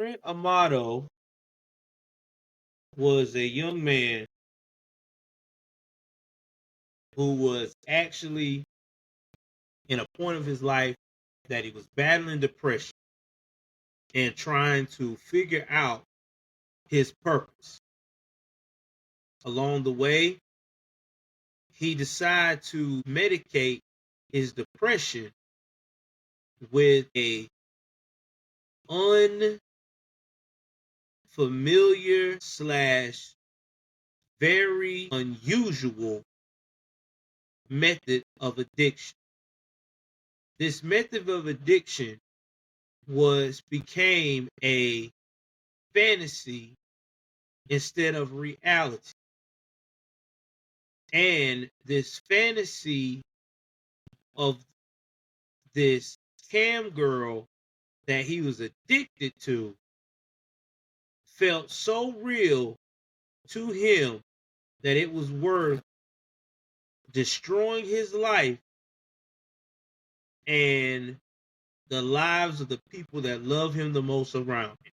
Grant Amato was a young man who was actually in a point of his life that he was battling depression and trying to figure out his purpose. Along the way, he decided to medicate his depression with a unfamiliar slash very unusual method of addiction. This method of addiction became a fantasy instead of reality. And this fantasy of this cam girl that he was addicted to felt so real to him that it was worth destroying his life and the lives of the people that love him the most around him.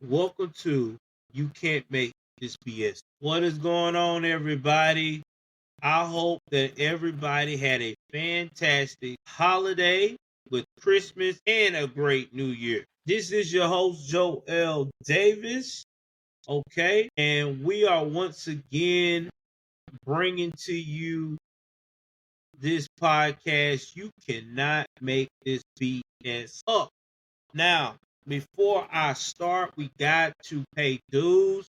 Welcome to You Can't Make This BS. What is going on, everybody? I hope that everybody had a fantastic holiday with Christmas and a great New Year. This is your host, Joel Davis, okay? And we are once again bringing to you this podcast. You cannot make this BS up. Now, before I start, we got to pay dues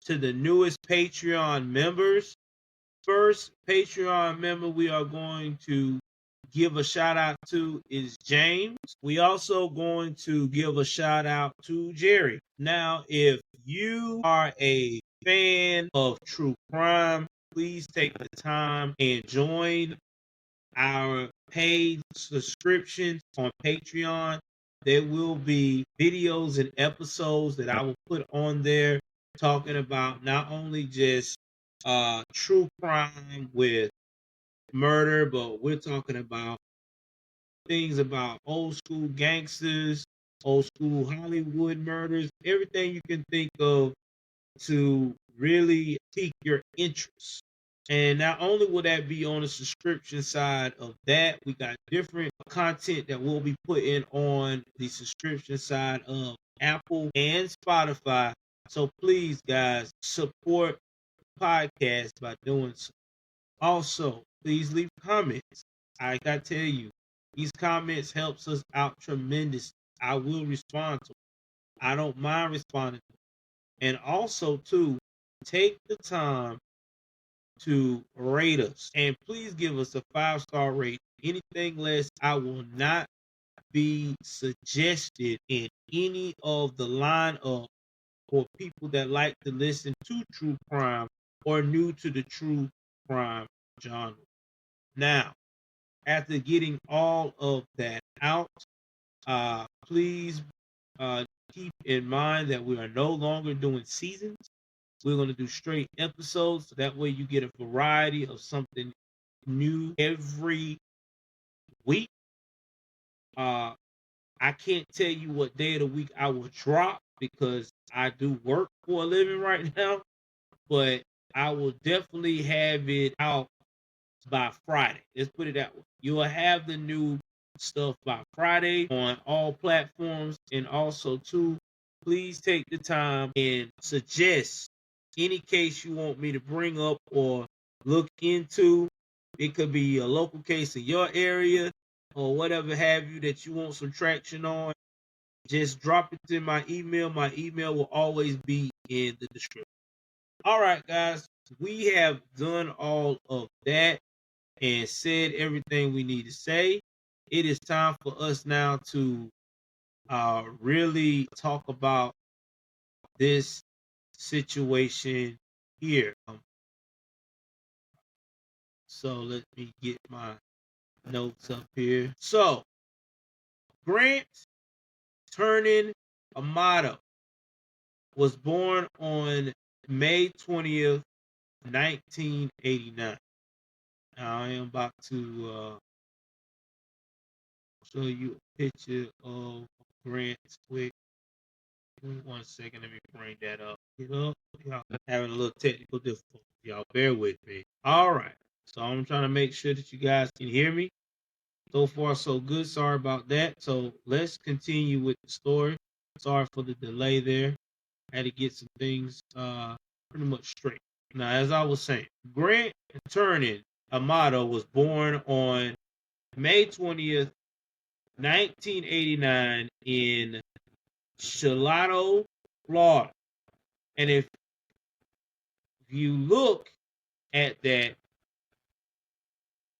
to the newest Patreon members. First Patreon member we are going to give a shout out to is James. We also going to give a shout out to Jerry. Now, if you are a fan of true crime, please take the time and join our paid subscriptions on Patreon. There will be videos and episodes that I will put on there talking about not only just true crime with murder, but we're talking about things about old school gangsters, old school Hollywood murders, everything you can think of to really pique your interest. And not only will that be on the subscription side of that, we got different content that we'll be putting on the subscription side of Apple and Spotify. So please, guys, support the podcast by doing so. Also, please leave comments. I gotta tell you, these comments helps us out tremendously. I will respond to them. I don't mind responding to them. And also, too, take the time to rate us. And please give us a 5-star rate. Anything less, I will not be suggested in any of the lineup for people that like to listen to true crime or new to the true crime genre. Now, after getting all of that out, please keep in mind that we are no longer doing seasons. We're going to do straight episodes. So that way you get a variety of something new every week. I can't tell you what day of the week I will drop because I do work for a living right now, but I will definitely have it out by Friday. Let's put it that way. You will have the new stuff by Friday on all platforms. And also, too, please take the time and suggest any case you want me to bring up or look into. It could be a local case in your area or whatever have you that you want some traction on. Just drop it in my email. My email will always be in the description. All right, guys, we have done all of that and said everything we need to say. It is time for us now to really talk about this situation here. So let me get my notes up here. So, Grant Amato was born on May 20th, 1989. Now, I am about to show you a picture of Grant quick. Give me 1 second. Let me bring that up. Get up. Y'all having a little technical difficulty. Y'all bear with me. All right. So I'm trying to make sure that you guys can hear me. So far, so good. Sorry about that. So let's continue with the story. Sorry for the delay there. I had to get some things pretty much straight. Now, as I was saying, Grant Amato was born on May 20th, 1989 in Chilado, Florida. And if you look at that,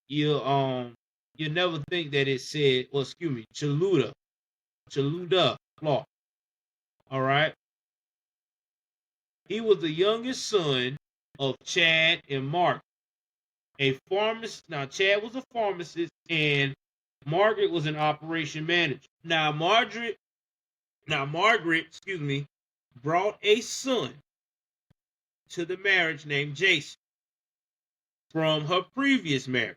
you never think that it said, well, excuse me, Chilada, Florida. All right. He was the youngest son of Chad and Mark, a pharmacist. Now, Chad was a pharmacist and Margaret was an operation manager. Margaret, excuse me, brought a son to the marriage named Jason from her previous marriage.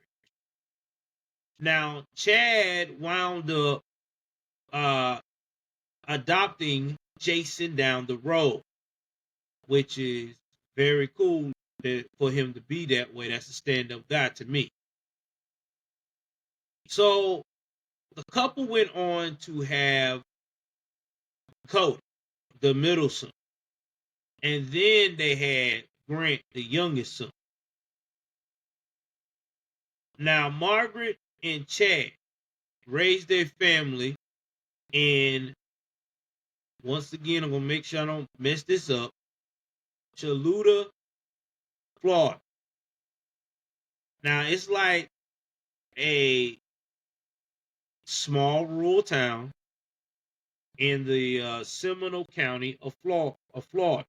Now, Chad wound up adopting Jason down the road, which is very cool for him to be that way. That's a stand-up guy to me. So the couple went on to have Cody, the middle son, and then they had Grant, the youngest son. Now, Margaret and Chad raised their family in, once again, I'm going to make sure I don't mess this up, Chilada, Florida. Now, it's like a small rural town in the Seminole County of Florida.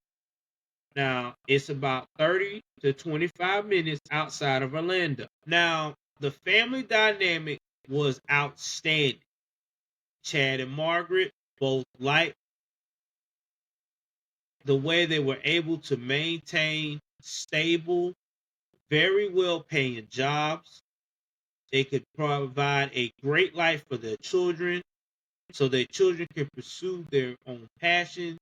Now, it's about 30 to 25 minutes outside of Orlando. Now, the family dynamic was outstanding. Chad and Margaret both liked the way they were able to maintain stable, very well paying jobs. They could provide a great life for their children so their children can pursue their own passions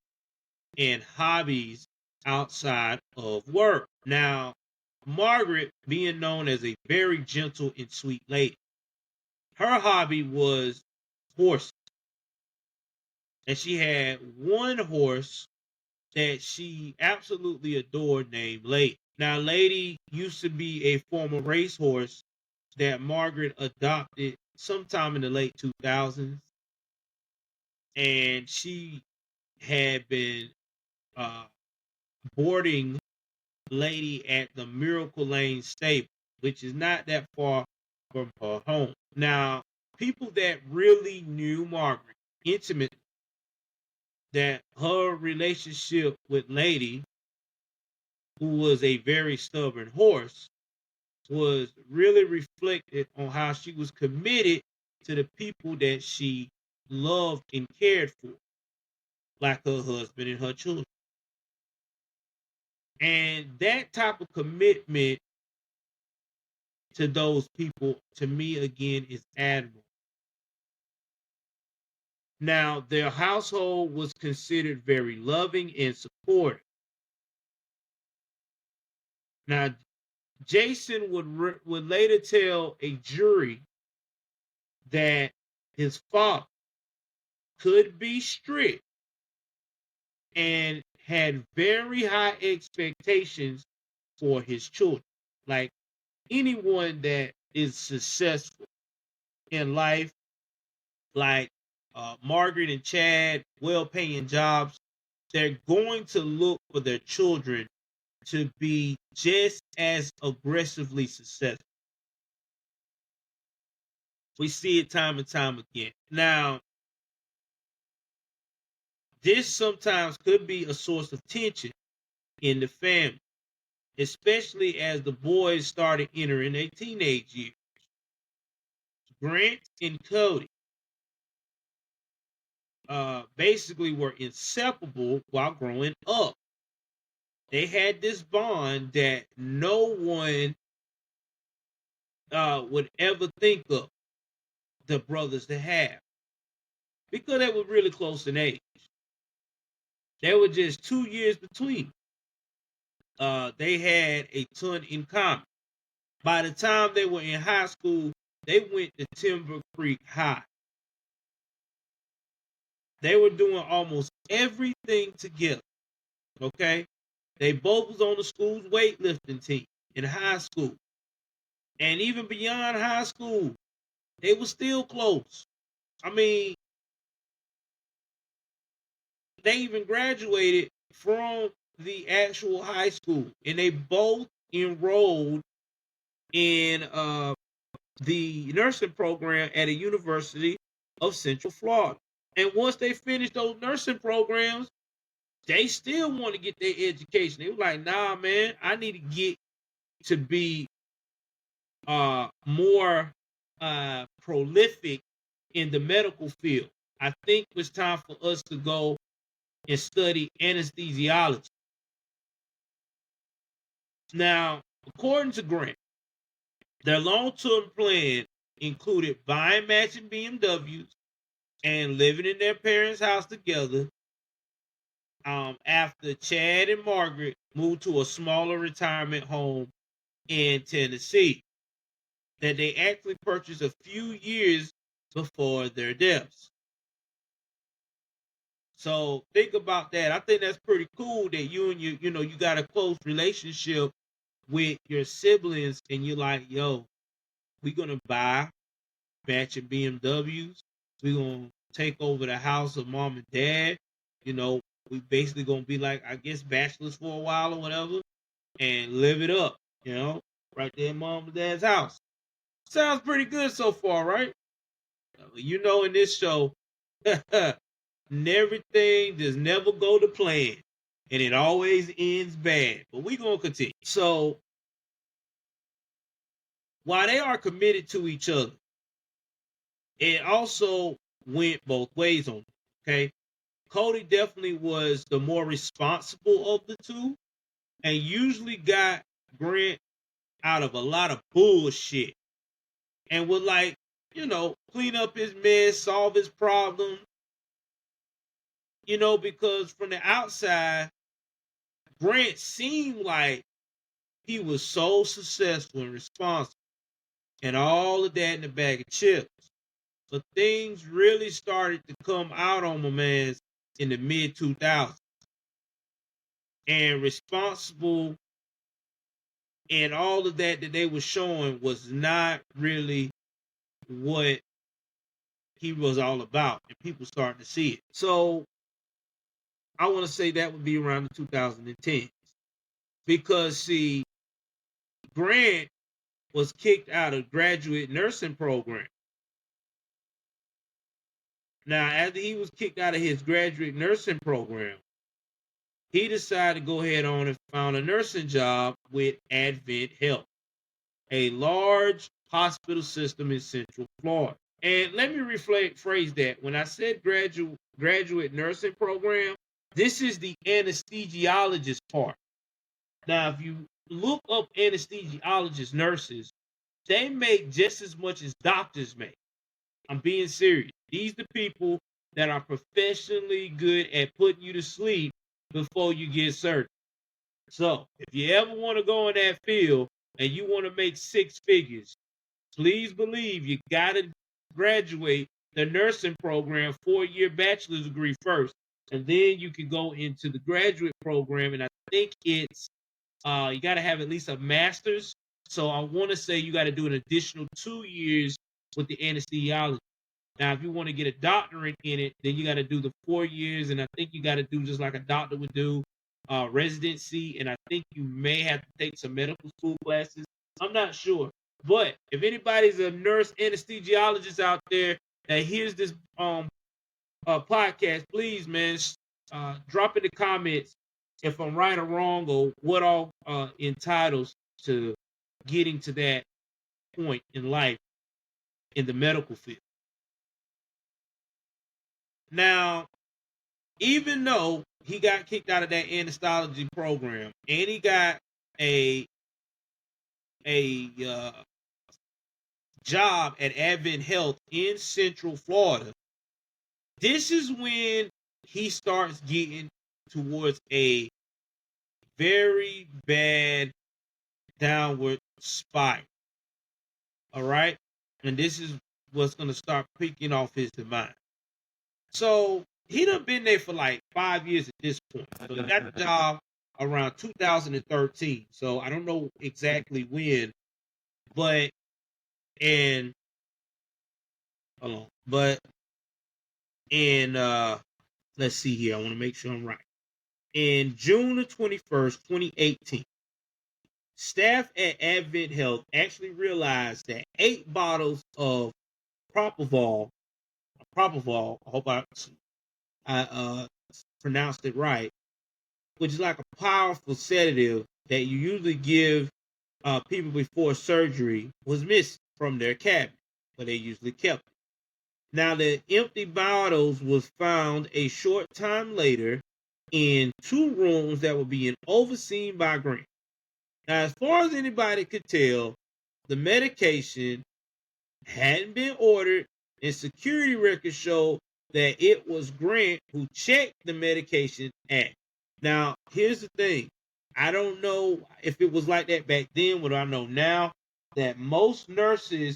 and hobbies outside of work. Now, Margaret, being known as a very gentle and sweet lady, her hobby was horses. And she had one horse that she absolutely adored named Lady. Now, Lady used to be a former racehorse that Margaret adopted sometime in the late 2000s. And she had been boarding Lady at the Miracle Lane stable, which is not that far from her home. Now, people that really knew Margaret intimately, that her relationship with Lady, who was a very stubborn horse, was really reflected on how she was committed to the people that she loved and cared for, like her husband and her children. And that type of commitment to those people, to me, again, is admirable. Now, their household was considered very loving and supportive. Now, Jason would later tell a jury that his father could be strict and had very high expectations for his children. Like anyone that is successful in life, like Margaret and Chad, well-paying jobs, they're going to look for their children to be just as aggressively successful. We see it time and time again. Now, this sometimes could be a source of tension in the family, especially as the boys started entering their teenage years. Grant and Cody basically were inseparable while growing up. They had this bond that no one would ever think of the brothers to have. because they were really close in age. They were just 2 years between. They had a ton in common. By the time they were in high school, they went to Timber Creek High. They were doing almost everything together. Okay, they both was on the school's weightlifting team in high school, and even beyond high school, they were still close. I mean, they even graduated from the actual high school, and they both enrolled in the nursing program at a University of Central Florida. And once they finished those nursing programs, they still want to get their education. They were like, nah, man, I need to get to be more prolific in the medical field. I think it's time for us to go and study anesthesiology. Now, according to Grant, their long-term plan included buying matching BMWs and living in their parents' house together after Chad and Margaret moved to a smaller retirement home in Tennessee that they actually purchased a few years before their deaths. So think about that. I think that's pretty cool that you and you got a close relationship with your siblings, and you're like, yo, we're gonna buy matching BMWs. We're gonna take over the house of mom and dad. You know, we basically gonna be like, I guess, bachelors for a while or whatever, and live it up. You know, right there in mom and dad's house. Sounds pretty good so far, right? You know, in this show, everything just never go to plan, and it always ends bad. But we gonna continue. So while they are committed to each other, it also went both ways on it. Okay, Cody definitely was the more responsible of the two, and usually got Grant out of a lot of bullshit, and would, like, clean up his mess, solve his problem. Because from the outside, Grant seemed like he was so successful and responsible, and all of that in the bag of chips. But things really started to come out on my man in the mid 2000s. And responsible and all of that they were showing was not really what he was all about. And people starting to see it. So I want to say that would be around the 2010s. Because, see, Grant was kicked out of graduate nursing program. Now, after he was kicked out of his graduate nursing program, he decided to go ahead on and found a nursing job with Advent Health, a large hospital system in Central Florida. And let me rephrase that. When I said graduate nursing program, this is the anesthesiologist part. Now, if you look up anesthesiologist nurses, they make just as much as doctors make. I'm being serious. These are the people that are professionally good at putting you to sleep before you get surgery. So if you ever want to go in that field and you want to make six figures, please believe you got to graduate the nursing program, 4-year bachelor's degree first, and then you can go into the graduate program. And I think it's you got to have at least a master's. So I want to say you got to do an additional 2 years with the anesthesiology. Now, if you want to get a doctorate in it, then you got to do the 4 years, and I think you got to do just like a doctor would do, residency, and I think you may have to take some medical school classes. I'm not sure, but if anybody's a nurse anesthesiologist out there that hears this podcast, please, man, drop in the comments if I'm right or wrong, or what all entitles to getting to that point in life in the medical field. Now, even though he got kicked out of that anesthesiology program and he got a job at Advent Health in Central Florida, This is when he starts getting towards a very bad downward spiral. All right. And this is what's going to start picking off his demise. So he done been there for like 5 years at this point. So he got the job around 2013. So I don't know exactly when, but in hold on, but in let's see here. I want to make sure I'm right. In June the 21st, 2018, staff at Advent Health actually realized that 8 bottles of propofol, I hope I pronounced it right, which is like a powerful sedative that you usually give people before surgery, was missing from their cabinet, where they usually kept it. Now, the empty bottles was found a short time later in 2 rooms that were being overseen by Grant. Now, as far as anybody could tell, the medication hadn't been ordered, and security records show that it was Grant who checked the medication at. Now, here's the thing. I don't know if it was like that back then, what I know now, that most nurses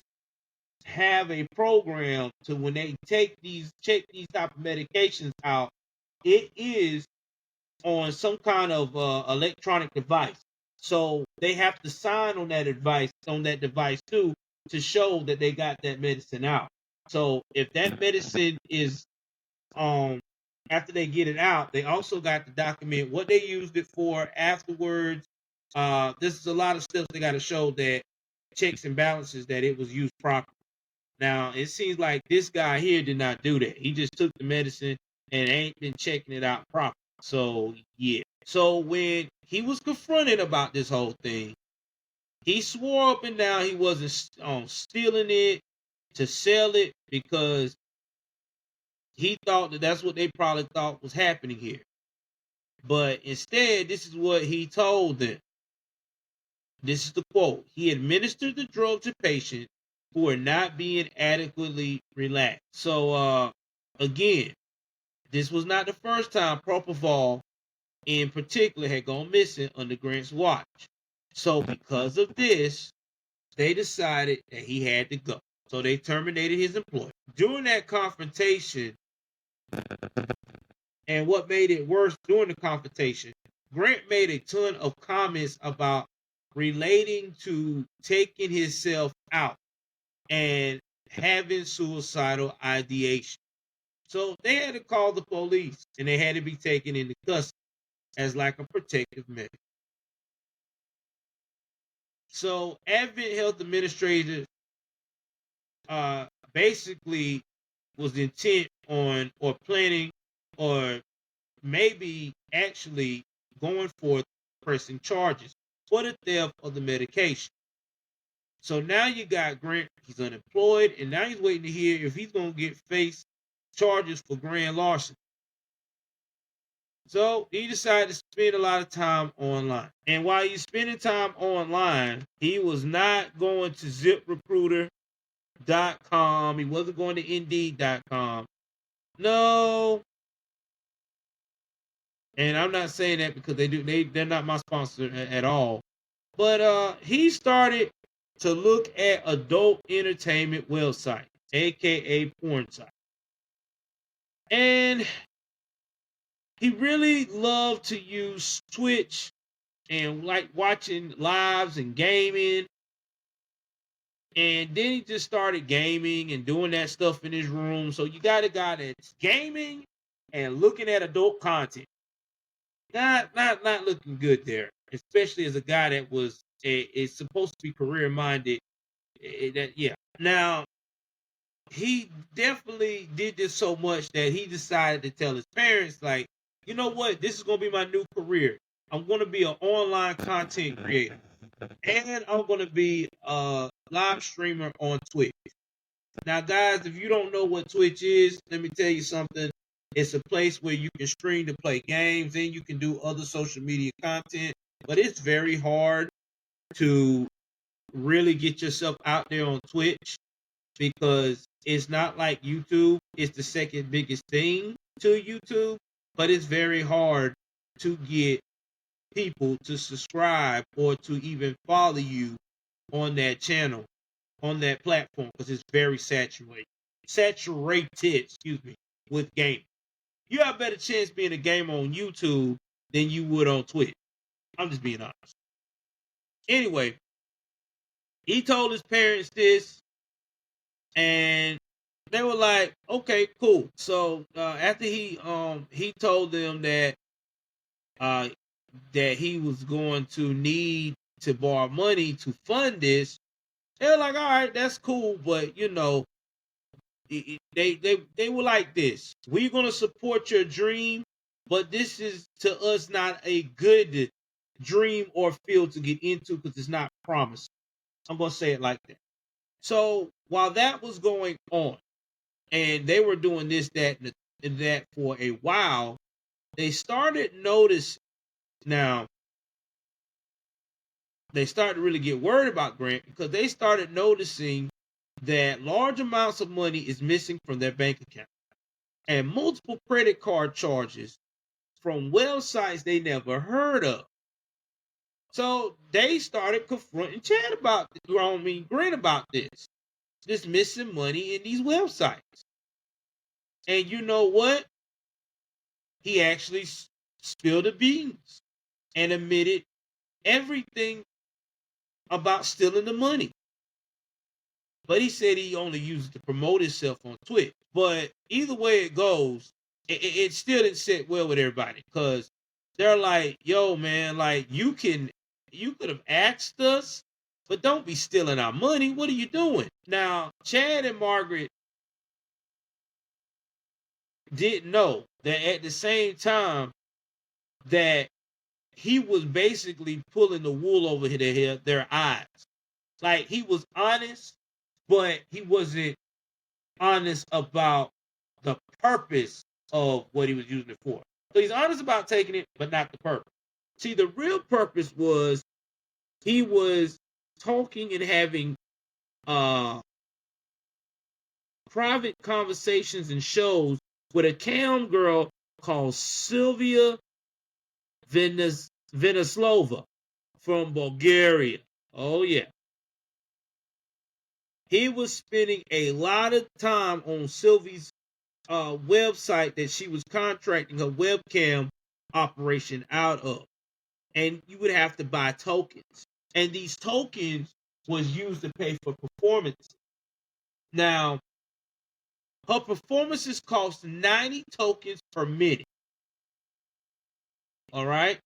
have a program to when they check these type of medications out, it is on some kind of electronic device. So they have to sign on that device too, to show that they got that medicine out. So if that medicine is after they get it out, they also got to document what they used it for afterwards. This is a lot of stuff they got to show, that checks and balances, that it was used properly. Now, it seems like this guy here did not do that. He just took the medicine and ain't been checking it out properly. So, yeah. So, when he was confronted about this whole thing, he swore up and down he wasn't stealing it to sell it, because he thought that that's what they probably thought was happening here. But instead, this is what he told them. This is the quote. He administered the drug to patients who are not being adequately relaxed. So, again, this was not the first time propofol in particular had gone missing under Grant's watch. So because of this, they decided that he had to go. So they terminated his employment. During that confrontation, and what made it worse during the confrontation, Grant made a ton of comments about relating to taking himself out and having suicidal ideation. So they had to call the police, and they had to be taken into custody as like a protective measure. So Advent Health Administrators basically was intent on, or planning, or maybe actually going for pressing charges for the theft of the medication. So now you got Grant, he's unemployed, and now he's waiting to hear if he's going to get faced charges for grand larceny. So he decided to spend a lot of time online. And while he's spending time online, he was not going to ZipRecruiter.com. He wasn't going to Indeed.com. No. And I'm not saying that because they're not my sponsor at all. But he started to look at adult entertainment websites, aka porn sites. And he really loved to use Twitch and like watching lives and gaming. And then he just started gaming and doing that stuff in his room. So you got a guy that's gaming and looking at adult content. Not looking good there, especially as a guy that is supposed to be career minded. Yeah. Now, he definitely did this so much that he decided to tell his parents, like, you know what, this is gonna be my new career. I'm gonna be an online content creator, and I'm gonna be a live streamer on Twitch. Now, guys, if you don't know what Twitch is, let me tell you something. It's a place where you can stream to play games, and you can do other social media content, but it's very hard to really get yourself out there on Twitch, because It's not like YouTube is the second biggest thing to YouTube, but it's very hard to get people to subscribe or to even follow you on that channel, on that platform, because it's very saturated, excuse me, with gaming. You have a better chance being a gamer on YouTube than you would on Twitch. I'm just being honest. Anyway, he told his parents this, and they were like, "Okay, cool." So after he told them uh, that he was going to need to borrow money to fund this, they were like, "All right, that's cool," but you know, they were like this: "We're gonna support your dream, but this is to us not a good dream or field to get into because it's not promising." I'm gonna say it like that. So while that was going on, and they were doing this, that, and that for a while, they started notice now. They started to really get worried about Grant because they started noticing that large amounts of money is missing from their bank account and multiple credit card charges from websites they never heard of. So they started confronting Chad about, Grant about this missing money in these websites. And you know what? He actually spilled the beans and admitted everything about stealing the money. But he said he only used it to promote himself on Twitch. But either way it goes, it still didn't sit well with everybody because they're like, "Yo, man, like you could have asked us, but don't be stealing our money. What are you doing?" Now, Chad and Margaret didn't know that at the same time that he was basically pulling the wool over their eyes. Like he was honest, but he wasn't honest about the purpose of what he was using it for. So he's honest about taking it, but not the purpose. See, the real purpose was he was talking and having private conversations and shows with a cam girl called Sylvia Venislova from Bulgaria. Oh yeah. He was spending a lot of time on Sylvie's website that she was contracting her webcam operation out of. And you would have to buy tokens. And these tokens was used to pay for performances. Now, her performances cost 90 tokens per minute. All right.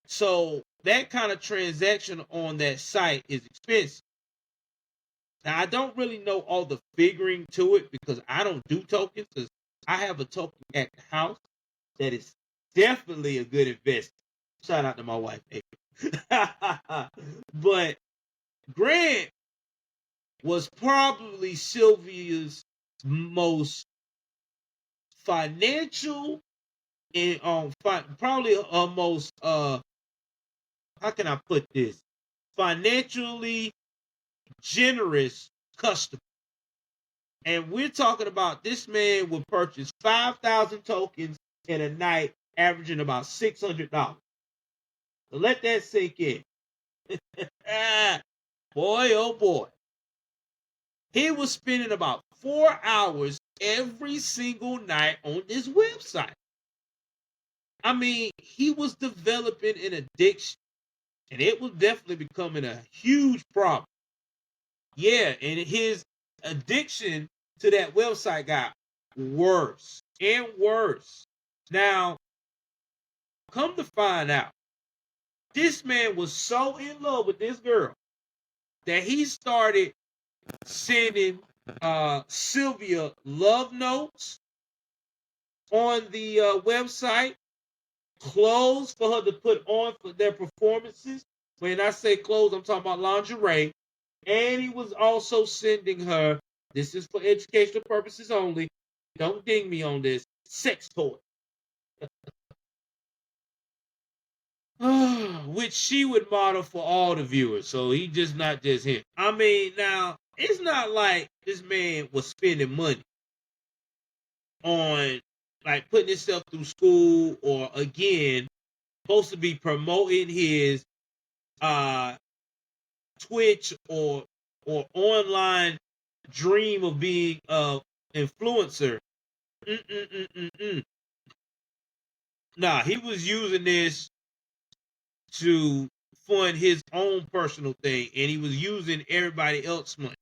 So that kind of transaction on that site is expensive. Now, I don't really know all the figuring to it because I don't do tokens because I have a token at the house that is definitely a good investment. Shout out to my wife, but Grant was probably Sylvia's most financial and probably her most how can I put this, financially generous customer. And we're talking about this man would purchase 5,000 tokens in a night, averaging about $600. So let that sink in. Boy, oh boy. He was spending about 4 hours every single night on this website. I mean, he was developing an addiction, and it was definitely becoming a huge problem. Yeah, and his addiction to that website got worse and worse. Now, come to find out, this man was so in love with this girl that he started sending Sylvia love notes on the website, clothes for her to put on for their performances. When I say clothes, I'm talking about lingerie. And he was also sending her, this is for educational purposes only, don't ding me on this, sex toy. Which she would model for all the viewers. So he just not just him. I mean, now It's not like this man was spending money on like putting himself through school, or again supposed to be promoting his uh Twitch or online dream of being a influencer. Mm-mm-mm-mm-mm. Nah, he was using this to fund his own personal thing, and he was using everybody else's money,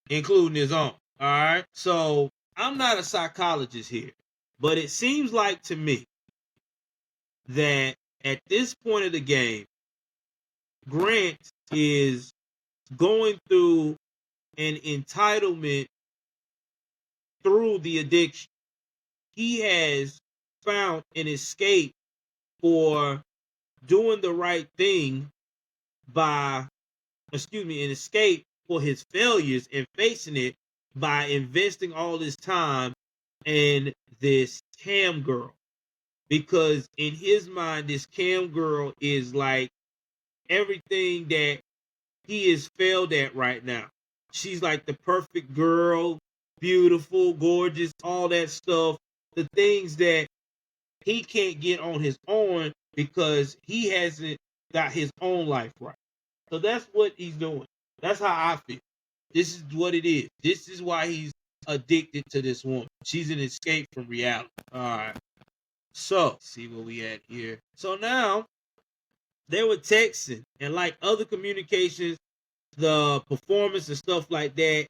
including his own. All right. So I'm not a psychologist here, but it seems like to me that at this point of the game, Grant is going through an entitlement through the addiction. He has found an escape for doing the right thing by, an escape for his failures and facing it by investing all his time in this cam girl. Because in his mind, this cam girl is like everything that he is failed at right now. She's like the perfect girl, beautiful, gorgeous, all that stuff. The things that he can't get on his own because he hasn't got his own life right. So that's what he's doing. That's how I feel. This is what it is. This is why he's addicted to this woman. She's an escape from reality. All right. So, see where we at here. So now they were texting, and like other communications, the performance and stuff like that,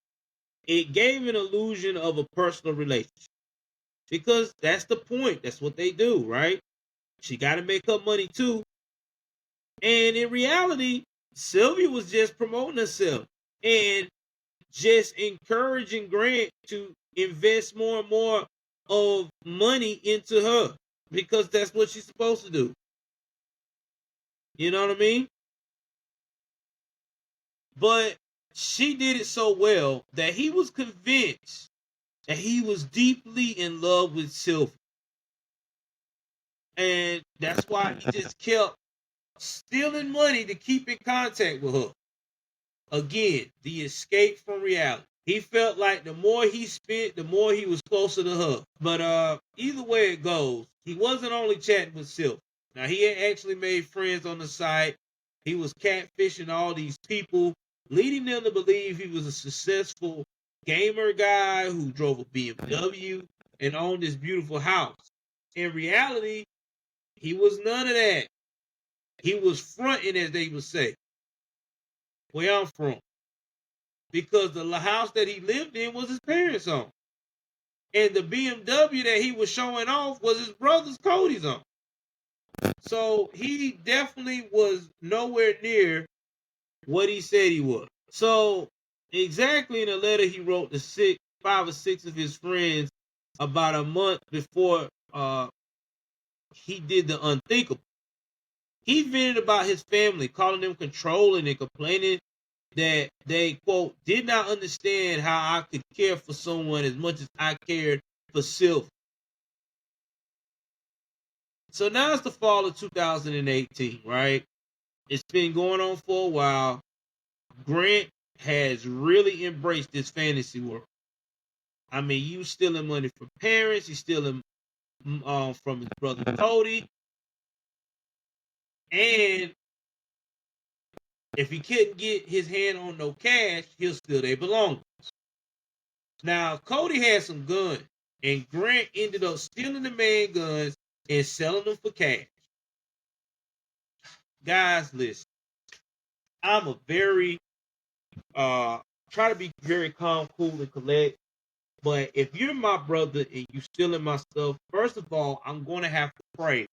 it gave an illusion of a personal relationship. Because that's the point. That's what they do, right? She got to make her money too. And in reality, Sylvia was just promoting herself and just encouraging Grant to invest more and more of money into her because that's what she's supposed to do. You know what I mean? But she did it so well that he was convinced that he was deeply in love with Sylvia. And that's why he just kept stealing money to keep in contact with her. Again, the escape from reality. He felt like the more he spent, the more he was closer to her. But either way it goes, he wasn't only chatting with Sylvia. Now he had actually made friends on the site. He was catfishing all these people, leading them to believe he was a successful gamer guy who drove a BMW and owned this beautiful house. In reality, he was none of that. He was fronting, as they would say, where I'm from. Because the house that he lived in was his parents' home. And the BMW that he was showing off was his brother's Cody's own. So he definitely was nowhere near what he said he was. So exactly in a letter he wrote to 5 or 6 of his friends about a month before he did the unthinkable. He vented about his family, calling them controlling and complaining that they, quote, did not understand how I could care for someone as much as I cared for Sylvia. So now it's the fall of 2018, right? It's been going on for a while. Grant has really embraced this fantasy world. I mean, you stealing money from parents, he's stealing from his brother Cody, and if he couldn't get his hand on no cash, he'll steal their belongings. Now, Cody had some guns, and Grant ended up stealing the man guns and selling them for cash. Guys, listen, I'm a very try to be very calm, cool, and collect. But if you're my brother and you stealing my stuff, first of all, I'm going to have to pray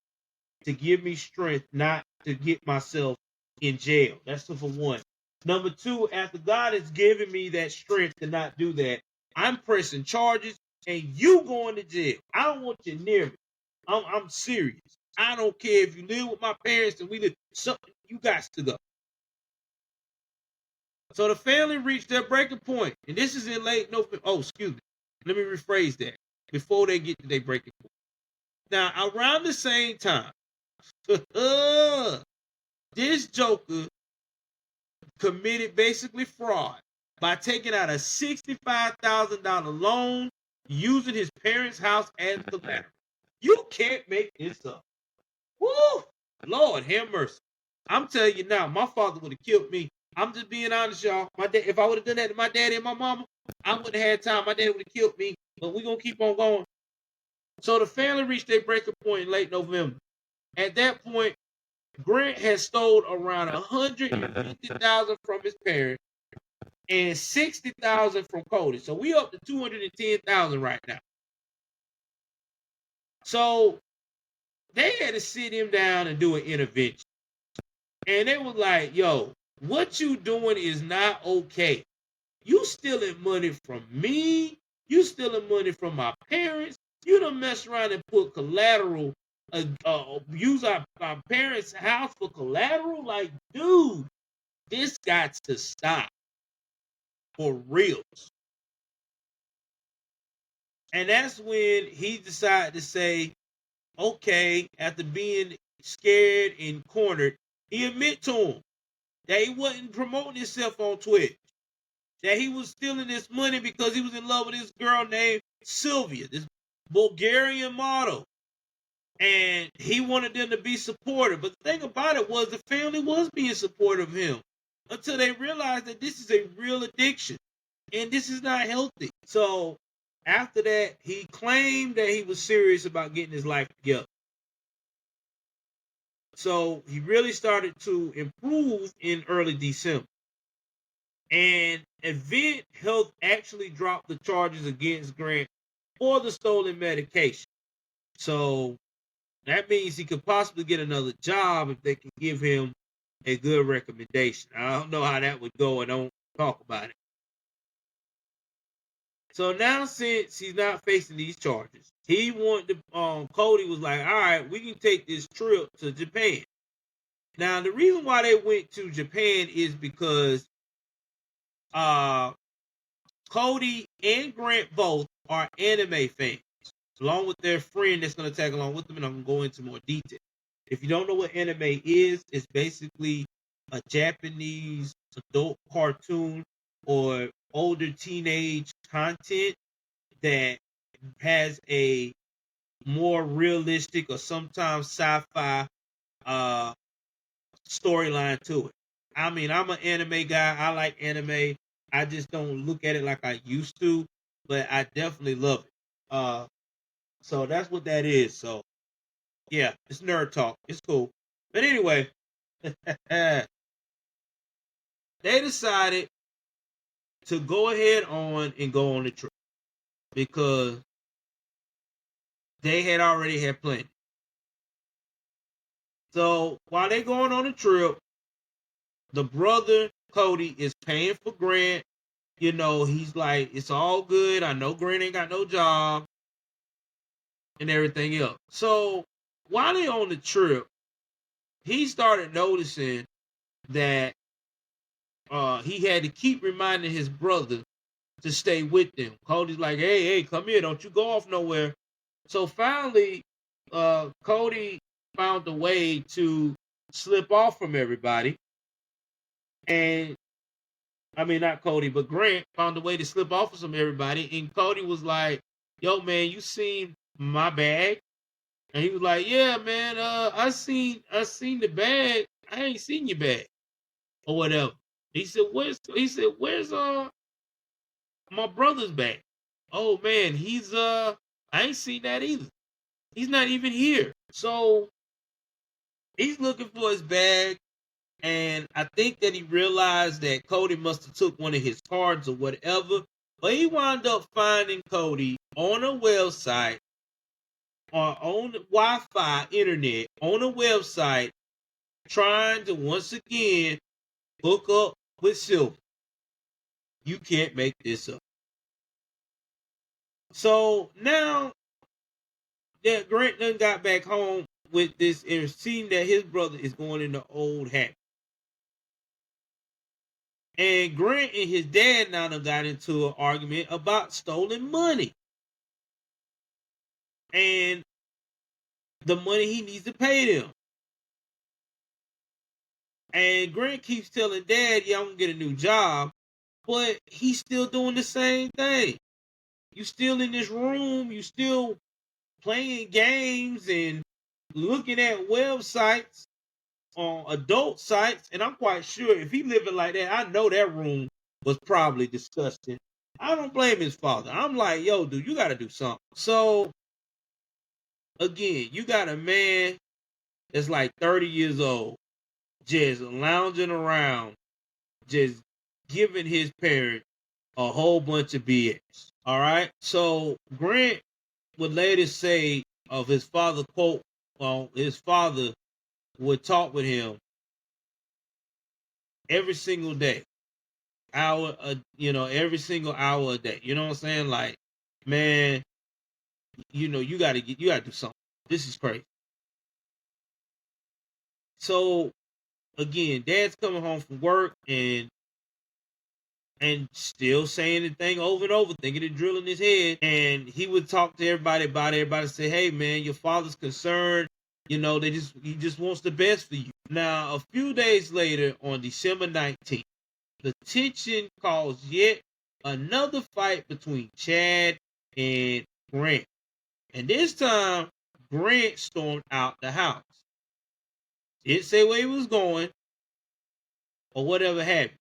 to give me strength not to get myself in jail. That's for one. Number two, after God has given me that strength to not do that, I'm pressing charges and you going to jail. I don't want you near me. I'm serious. I don't care if you live with my parents and we live. Something you got to go. So the family reached their breaking point, and this is in late November. Oh, excuse me. Let me rephrase that before they get to their breaking point. Now, around the same time, this Joker committed basically fraud by taking out a $65,000 loan using his parents' house as collateral. You can't make this up. Woo! Lord have mercy. I'm telling you now, my father would have killed me. I'm just being honest, y'all. My dad, if I would have done that to my daddy and my mama, I wouldn't have had time. My dad would have killed me. But we're gonna keep on going. So the family reached their breaking point in late November. At that point, Grant had stole around $150,000 from his parents and $60,000 from Cody. So we up to $210,000 right now. So they had to sit him down and do an intervention. And they was like, yo, what you doing is not okay. You stealing money from me. You stealing money from my parents. You done mess around and put collateral, use our parents' house for collateral. Like, dude, this got to stop for real. And that's when he decided to say, okay, after being scared and cornered, he admit to him that he wasn't promoting himself on Twitch, that he was stealing this money because he was in love with this girl named Sylvia, this Bulgarian model. And he wanted them to be supportive. But the thing about it was the family was being supportive of him until they realized that this is a real addiction and this is not healthy. So after that, he claimed that he was serious about getting his life together. So he really started to improve in early December. And Event Health actually dropped the charges against Grant for the stolen medication. So that means he could possibly get another job if they can give him a good recommendation. I don't know how that would go. I don't talk about it. So now, since he's not facing these charges, he wanted to. Cody was like, "All right, we can take this trip to Japan." Now, the reason why they went to Japan is because Cody and Grant both are anime fans, along with their friend that's going to tag along with them, and I'm going to go into more detail. If you don't know what anime is, it's basically a Japanese adult cartoon or older teenage content that has a more realistic or sometimes sci-fi storyline to it. I mean, I'm an anime guy. I like anime. I just don't look at it like I used to, but I definitely love it. So that's what that is. So yeah, it's nerd talk. It's cool. But anyway, they decided to go ahead on and go on the trip because they had already had planned. So while they going on the trip, the brother Cody is paying for Grant. You know, he's like, it's all good. I know Grant ain't got no job and everything else. So while they on the trip, he started noticing that he had to keep reminding his brother to stay with them. Cody's like, hey, come here. Don't you go off nowhere. So finally, Cody found a way to slip off from everybody. And I mean, not Cody, but Grant found a way to slip off from everybody. And Cody was like, yo, man, you seen my bag? And he was like, yeah, man, I seen the bag. I ain't seen your bag or whatever. He said, where's my brother's bag? Oh man, I ain't seen that either. He's not even here. So he's looking for his bag. And I think that he realized that Cody must have took one of his cards or whatever. But he wound up finding Cody on a website or on Wi-Fi internet on a website trying to once again hook up with Silver. You can't make this up. So now that Grant done got back home with this and seen that his brother is going in the old habit. And Grant and his dad now done got into an argument about stolen money. And the money he needs to pay them. And Grant keeps telling Dad, yeah, I'm gonna get a new job, but he's still doing the same thing. You still in this room, you still playing games and looking at websites on adult sites. And I'm quite sure if he living like that, I know that room was probably disgusting. I don't blame his father. I'm like, yo, dude, you gotta do something. So again, you got a man that's like 30 years old, just lounging around, just giving his parents a whole bunch of BS. All right. So Grant would later say of his father, quote, his father would talk with him every single day, hour, every single hour a day. You know what I'm saying? Like, man, you gotta do something. This is crazy. So again, Dad's coming home from work and still saying the thing over and over, thinking it drilling his head. And he would talk to everybody about it. Everybody say, hey man, your father's concerned. He just wants the best for you. Now, a few days later, on December 19th, the tension caused yet another fight between Chad and Grant. And this time, Grant stormed out the house. Didn't say where he was going or whatever happened.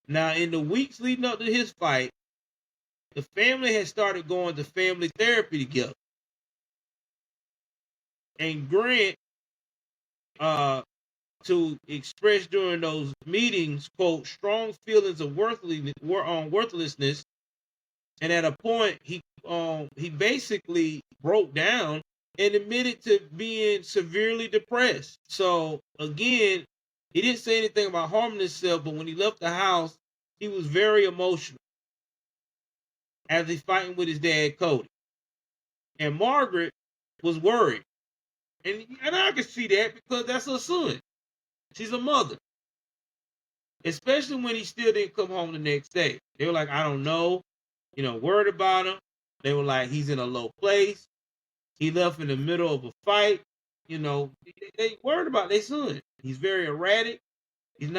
Now, in the weeks leading up to his fight, the family had started going to family therapy together. And Grant, to express during those meetings, quote, strong feelings of worthlessness. And at a point, he basically broke down and admitted to being severely depressed. So again, he didn't say anything about harming himself, but when he left the house, he was very emotional as he's fighting with his dad, Cody. And Margaret was worried. And I can see that because that's her son. She's a mother. Especially when he still didn't come home the next day. They were like, I don't know, worried about him. They were like, he's in a low place. He left in the middle of a fight. They worried about their son. He's very erratic. He's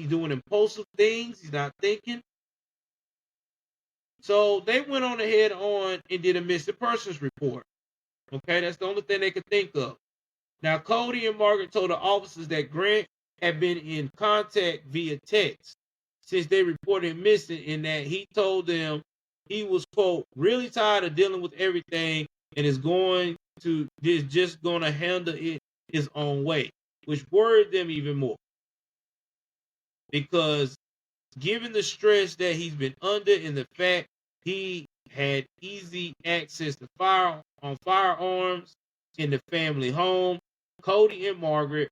doing impulsive things. He's not thinking. So they went on ahead and did a missing persons report. Okay, that's the only thing they could think of. Now, Cody and Margaret told the officers that Grant had been in contact via text since they reported him missing, and that he told them he was, quote, really tired of dealing with everything and is just going to handle it his own way, which worried them even more. Because given the stress that he's been under and the fact he had easy access to firearms in the family home, Cody and Margaret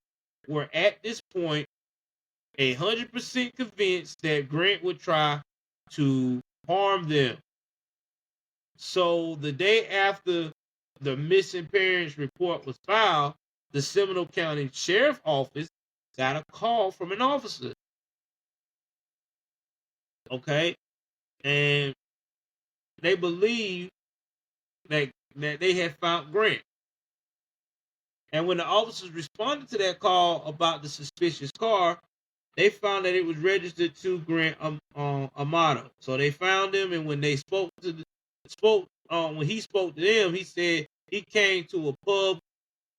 were at this point 100% convinced that Grant would try to harm them. So the day after the missing parents report was filed, the Seminole County Sheriff's Office got a call from an officer. Okay, and they believe that they had found Grant. And when the officers responded to that call about the suspicious car, they found that it was registered to Grant Amato. So they found him, and when they when he spoke to them, he said he came to a pub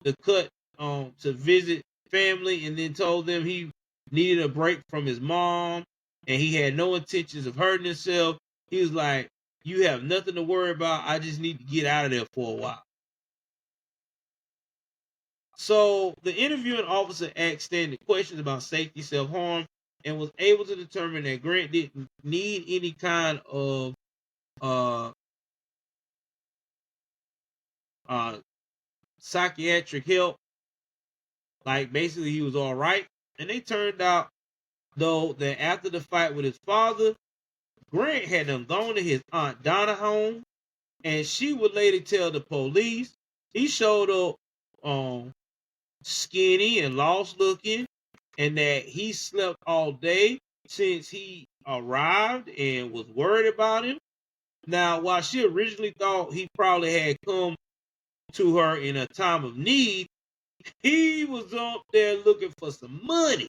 to visit family, and then told them he needed a break from his mom, and he had no intentions of hurting himself. He was like, "You have nothing to worry about. I just need to get out of there for a while." So the interviewing officer asked standard questions about safety, self-harm, and was able to determine that Grant didn't need any kind of uh, uh, psychiatric help. Like, basically, he was all right. And they turned out, though, that after the fight with his father, Grant had gone to his aunt Donna home, and she would later tell the police he showed up skinny and lost looking, and that he slept all day since he arrived and was worried about him. Now, while she originally thought he probably had come to her in a time of need, he was up there looking for some money.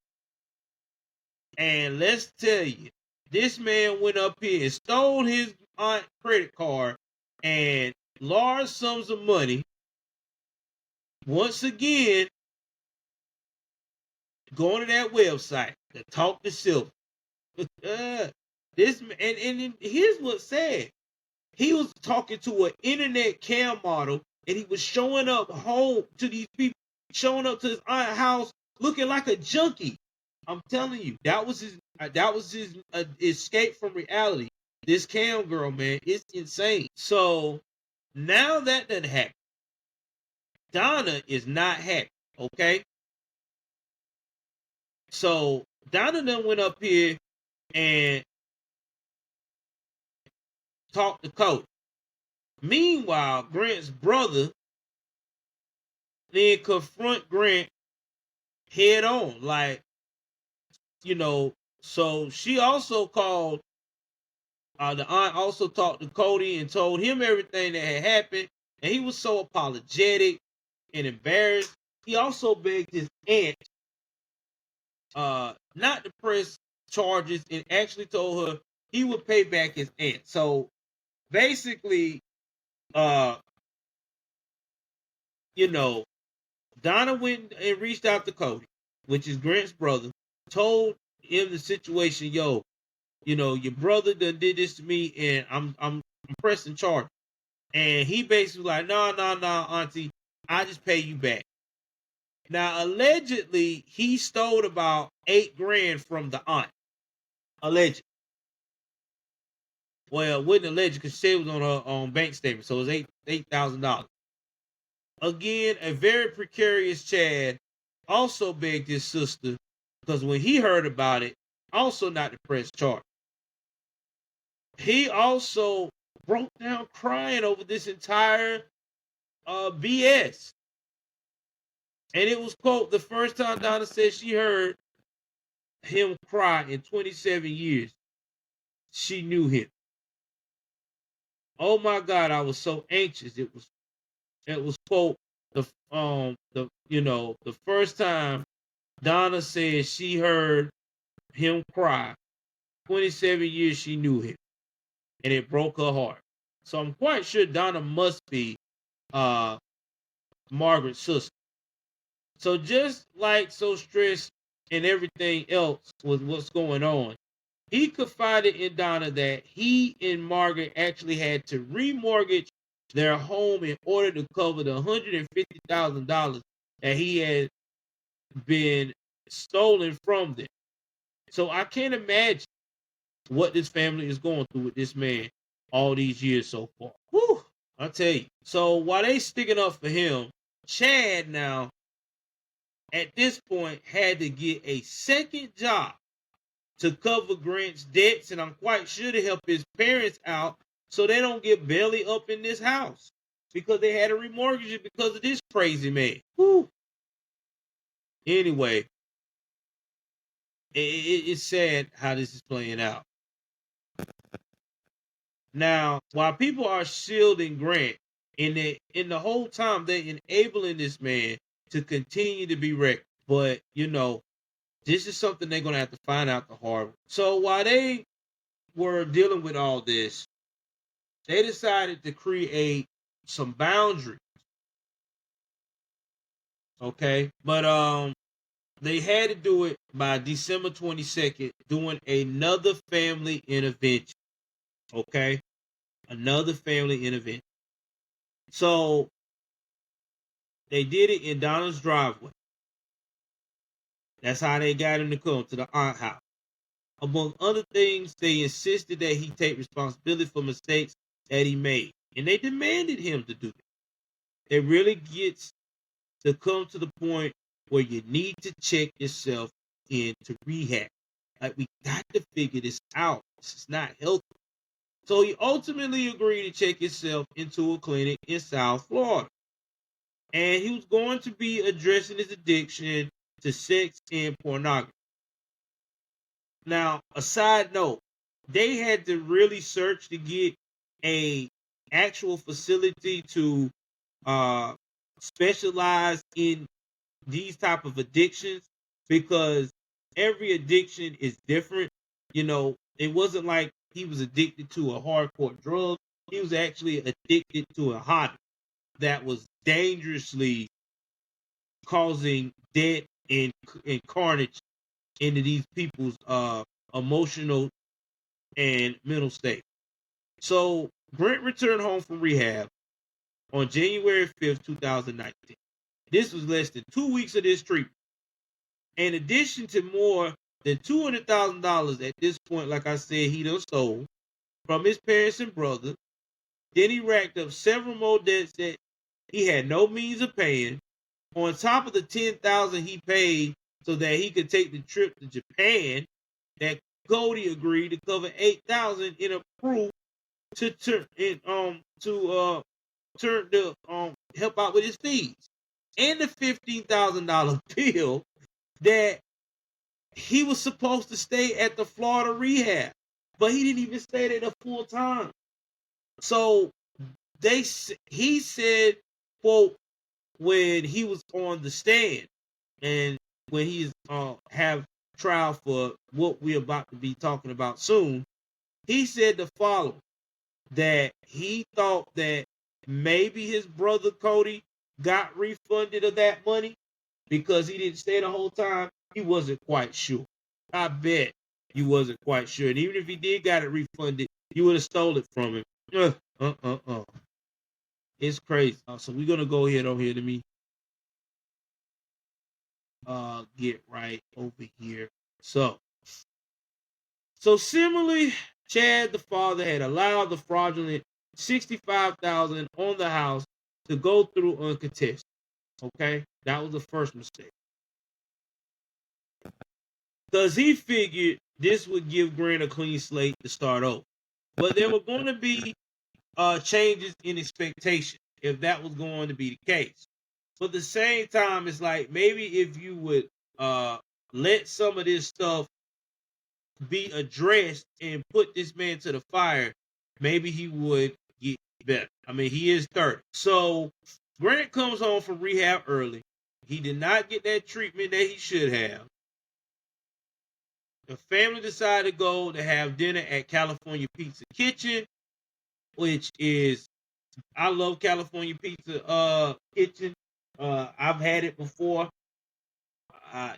And let's tell you, this man went up here and stole his aunt credit card and large sums of money. Once again, going to that website to talk to Silver. This and here's what's sad. He was talking to an internet cam model, and he was showing up home to these people, showing up to his aunt's house looking like a junkie. I'm telling you, that was his escape from reality. This cam girl, man, it's insane. So now that doesn't happen. Donna is not happy. Okay. So Donna then went up here and talked to Cody. Meanwhile, Grant's brother then confront Grant head on, like, so she also called, the aunt also talked to Cody and told him everything that had happened, and he was so apologetic and embarrassed. He also begged his aunt not to press charges, and actually told her he would pay back his aunt. So basically, uh, Donna went and reached out to Cody, which is Grant's brother, told him the situation. Yo, your brother done did this to me, and I'm pressing charge. And he basically like, no, auntie, I just pay you back. Now, allegedly, he stole about $8,000 from the aunt. Alleged. Well, it wasn't alleged because she was on her own bank statement, so it was $8,000. Again, a very precarious Chad also begged his sister, because when he heard about it, also not to press charge. He also broke down crying over this entire BS. And it was, quote, the first time Donna said she heard him cry in 27 years. She knew him. Oh my God, I was so anxious. It was quote, the first time Donna said she heard him cry. 27 years she knew him. And it broke her heart. So I'm quite sure Donna must be Margaret's sister. So just like so stressed and everything else with what's going on, he confided in Donna that he and Margaret actually had to remortgage their home in order to cover the $150,000 that he had been stolen from them. So I can't imagine what this family is going through with this man all these years so far. Whew, I tell you. So while they sticking up for him, Chad now at this point had to get a second job to cover Grant's debts, and I'm quite sure to help his parents out so they don't get belly up in this house, because they had to remortgage it because of this crazy man. Whew. Anyway, it's sad how this is playing out. Now, while people are shielding Grant, in the whole time they're enabling this man to continue to be wrecked. But this is something they're gonna have to find out the hard way. So while they were dealing with all this, they decided to create some boundaries. Okay, but they had to do it by December 22nd, doing another family intervention. Okay, another family intervention. So they did it in Donna's driveway. That's how they got him to come to the aunt house. Among other things, they insisted that he take responsibility for mistakes that he made, and they demanded him to do that. It really gets to come to the point where you need to check yourself into rehab. Like, we got to figure this out. This is not healthy. So he ultimately agreed to check himself into a clinic in South Florida. And he was going to be addressing his addiction to sex and pornography. Now, a side note, they had to really search to get a actual facility to specialize in these type of addictions, because every addiction is different. You know, it wasn't like he was addicted to a hardcore drug. He was actually addicted to a hobby that was dangerously causing death and carnage into these people's emotional and mental state. So Brent returned home from rehab on January 5th, 2019. This was less than 2 weeks of this treatment. In addition to more than $200,000 at this point, like I said, he done stole from his parents and brother. Then he racked up several more debts that he had no means of paying, on top of the $10,000 he paid so that he could take the trip to Japan that Cody agreed to cover $8,000 in a proof to help out with his fees, and the $15,000 bill that he was supposed to stay at the Florida rehab, but he didn't even stay there the full time. So he said, quote, when he was on the stand and when he's have trial for what we're about to be talking about soon, he said the following, that he thought that maybe his brother Cody got refunded of that money because he didn't stay the whole time. He wasn't quite sure. I bet he wasn't quite sure. And even if he did got it refunded, you would have stole it from him. It's crazy. So we're gonna go ahead over here. Let me get right over here. So similarly, Chad, the father, had allowed the fraudulent $65,000 on the house to go through uncontested. Okay, that was the first mistake, because he figured this would give Grant a clean slate to start over. But there were going to be changes in expectation if that was going to be the case. But at the same time, it's like maybe if you would let some of this stuff be addressed and put this man to the fire, maybe he would get better. I mean, he is 30. So Grant comes home from rehab early. He did not get that treatment that he should have. The family decided to go to have dinner at California Pizza Kitchen, which is, I love California Pizza Kitchen. I've had it before.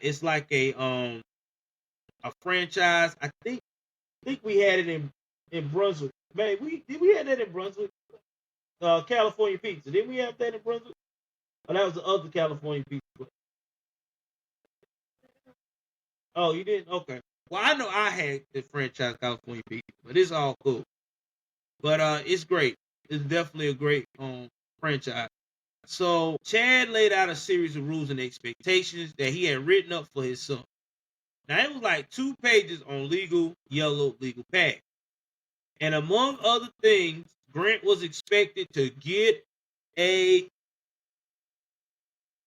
It's like a franchise. I think we had it in Brunswick. Man, we had that in Brunswick. California Pizza. Didn't we have that in Brunswick? Oh, that was the other California Pizza. Oh, you didn't? Okay. Well, I know I had the franchise California Pizza, but it's all cool. But it's great. It's definitely a great franchise. So Chad laid out a series of rules and expectations that he had written up for his son. Now it was like 2 pages on yellow legal pad. And among other things, Grant was expected to get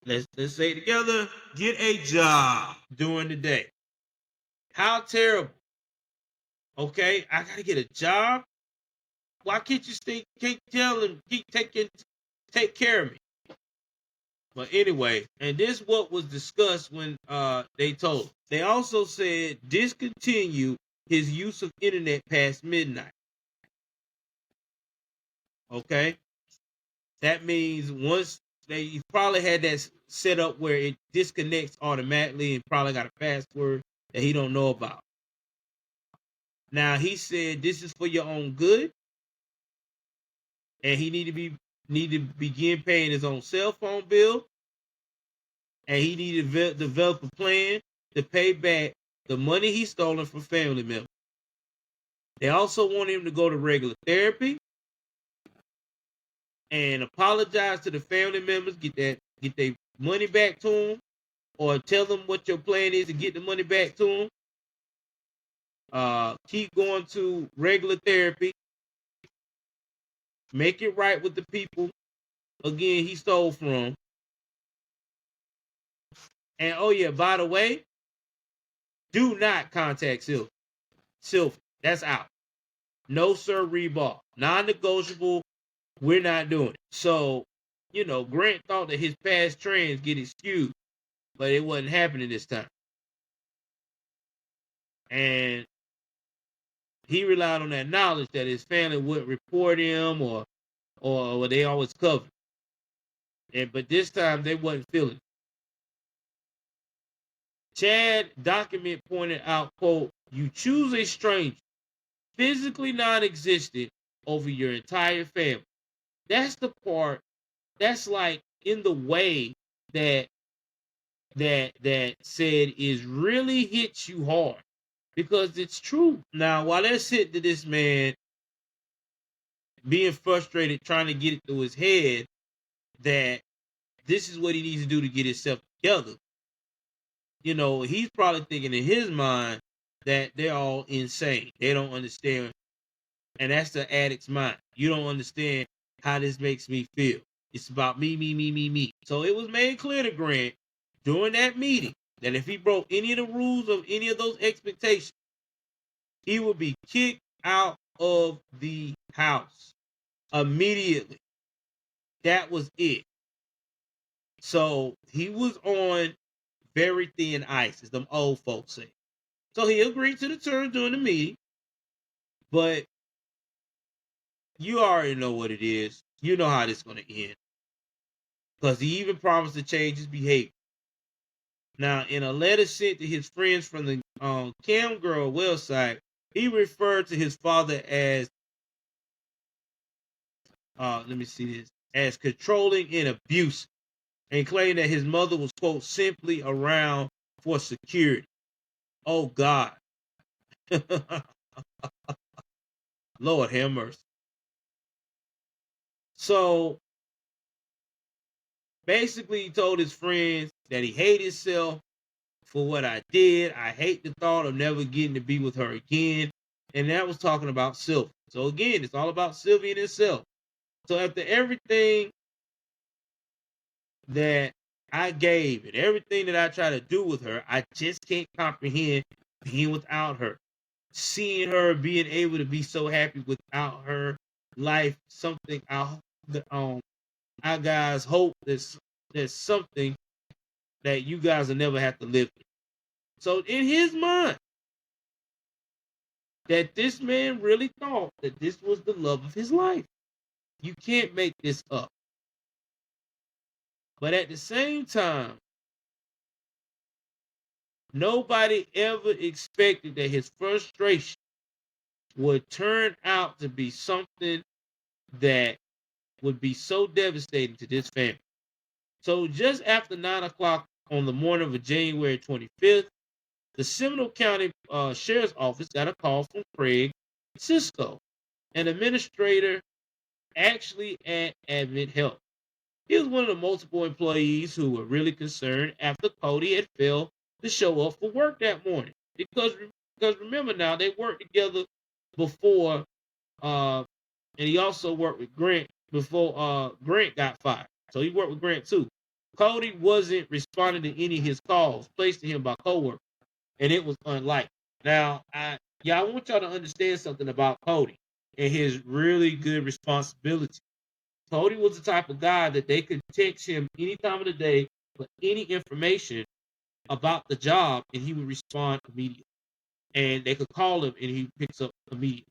let's say it together, get a job during the day. How terrible. Okay, I gotta get a job. Why can't you keep telling, take care of me? But anyway, and this is what was discussed when they told him. They also said discontinue his use of internet past midnight. Okay, that means once you probably had that set up where it disconnects automatically and probably got a password that he don't know about. Now he said this is for your own good, and he need to begin paying his own cell phone bill, and he need to develop a plan to pay back the money he's stolen from family members. They also want him to go to regular therapy and apologize to the family members, get their money back to him, or tell them what your plan is to get the money back to him. Keep going to regular therapy. Make it right with the people, again, he stole from. And oh yeah, by the way, do not contact Sylvie. Sylvie, that's out. No sir, rebar. Non-negotiable. We're not doing it. So, Grant thought that his past trends get excused, but it wasn't happening this time. And he relied on that knowledge that his family wouldn't report him or they always covered. But this time they wasn't feeling it. Chad document pointed out, quote, "You choose a stranger, physically non-existent, over your entire family." That's the part that's like in the way that that said is really hits you hard because it's true. Now, while that's hitting to this man being frustrated, trying to get it through his head that this is what he needs to do to get himself together, he's probably thinking in his mind that they're all insane. They don't understand. And that's the addict's mind. You don't understand how this makes me feel. It's about me, me, me, me, me. So it was made clear to Grant during that meeting that if he broke any of the rules of any of those expectations, he would be kicked out of the house immediately. That was it. So he was on very thin ice, as them old folks say. So he agreed to the terms during the meeting, but you already know what it is. You know how this is going to end. Because he even promised to change his behavior. Now, in a letter sent to his friends from the Cam Girl website, he referred to his father as, as controlling and abusive, and claimed that his mother was, quote, simply around for security. Oh, God. Lord have mercy. So, basically, he told his friends that he hated himself for what I did. I hate the thought of never getting to be with her again. And that was talking about Sylvia. So again, it's all about Sylvia and itself. So after everything that I gave and everything that I try to do with her, I just can't comprehend being without her. Seeing her being able to be so happy without her life, something I guys hope there's something that you guys will never have to live with. So in his mind, that this man really thought that this was the love of his life. You can't make this up. But at the same time, nobody ever expected that his frustration would turn out to be something that would be so devastating to this family. So just after 9 o'clock on the morning of January 25th, the Seminole County Sheriff's Office got a call from Craig Cisco, an administrator actually at Advent Health. He was one of the multiple employees who were really concerned after Cody had failed to show up for work that morning. Because remember now, they worked together before, and he also worked with Grant before Grant got fired. So he worked with Grant too. Cody wasn't responding to any of his calls placed to him by coworkers, and it was unlikely. Now, I want y'all to understand something about Cody and his really good responsibility. Cody was the type of guy that they could text him any time of the day for any information about the job, and he would respond immediately. And they could call him, and he picks up immediately.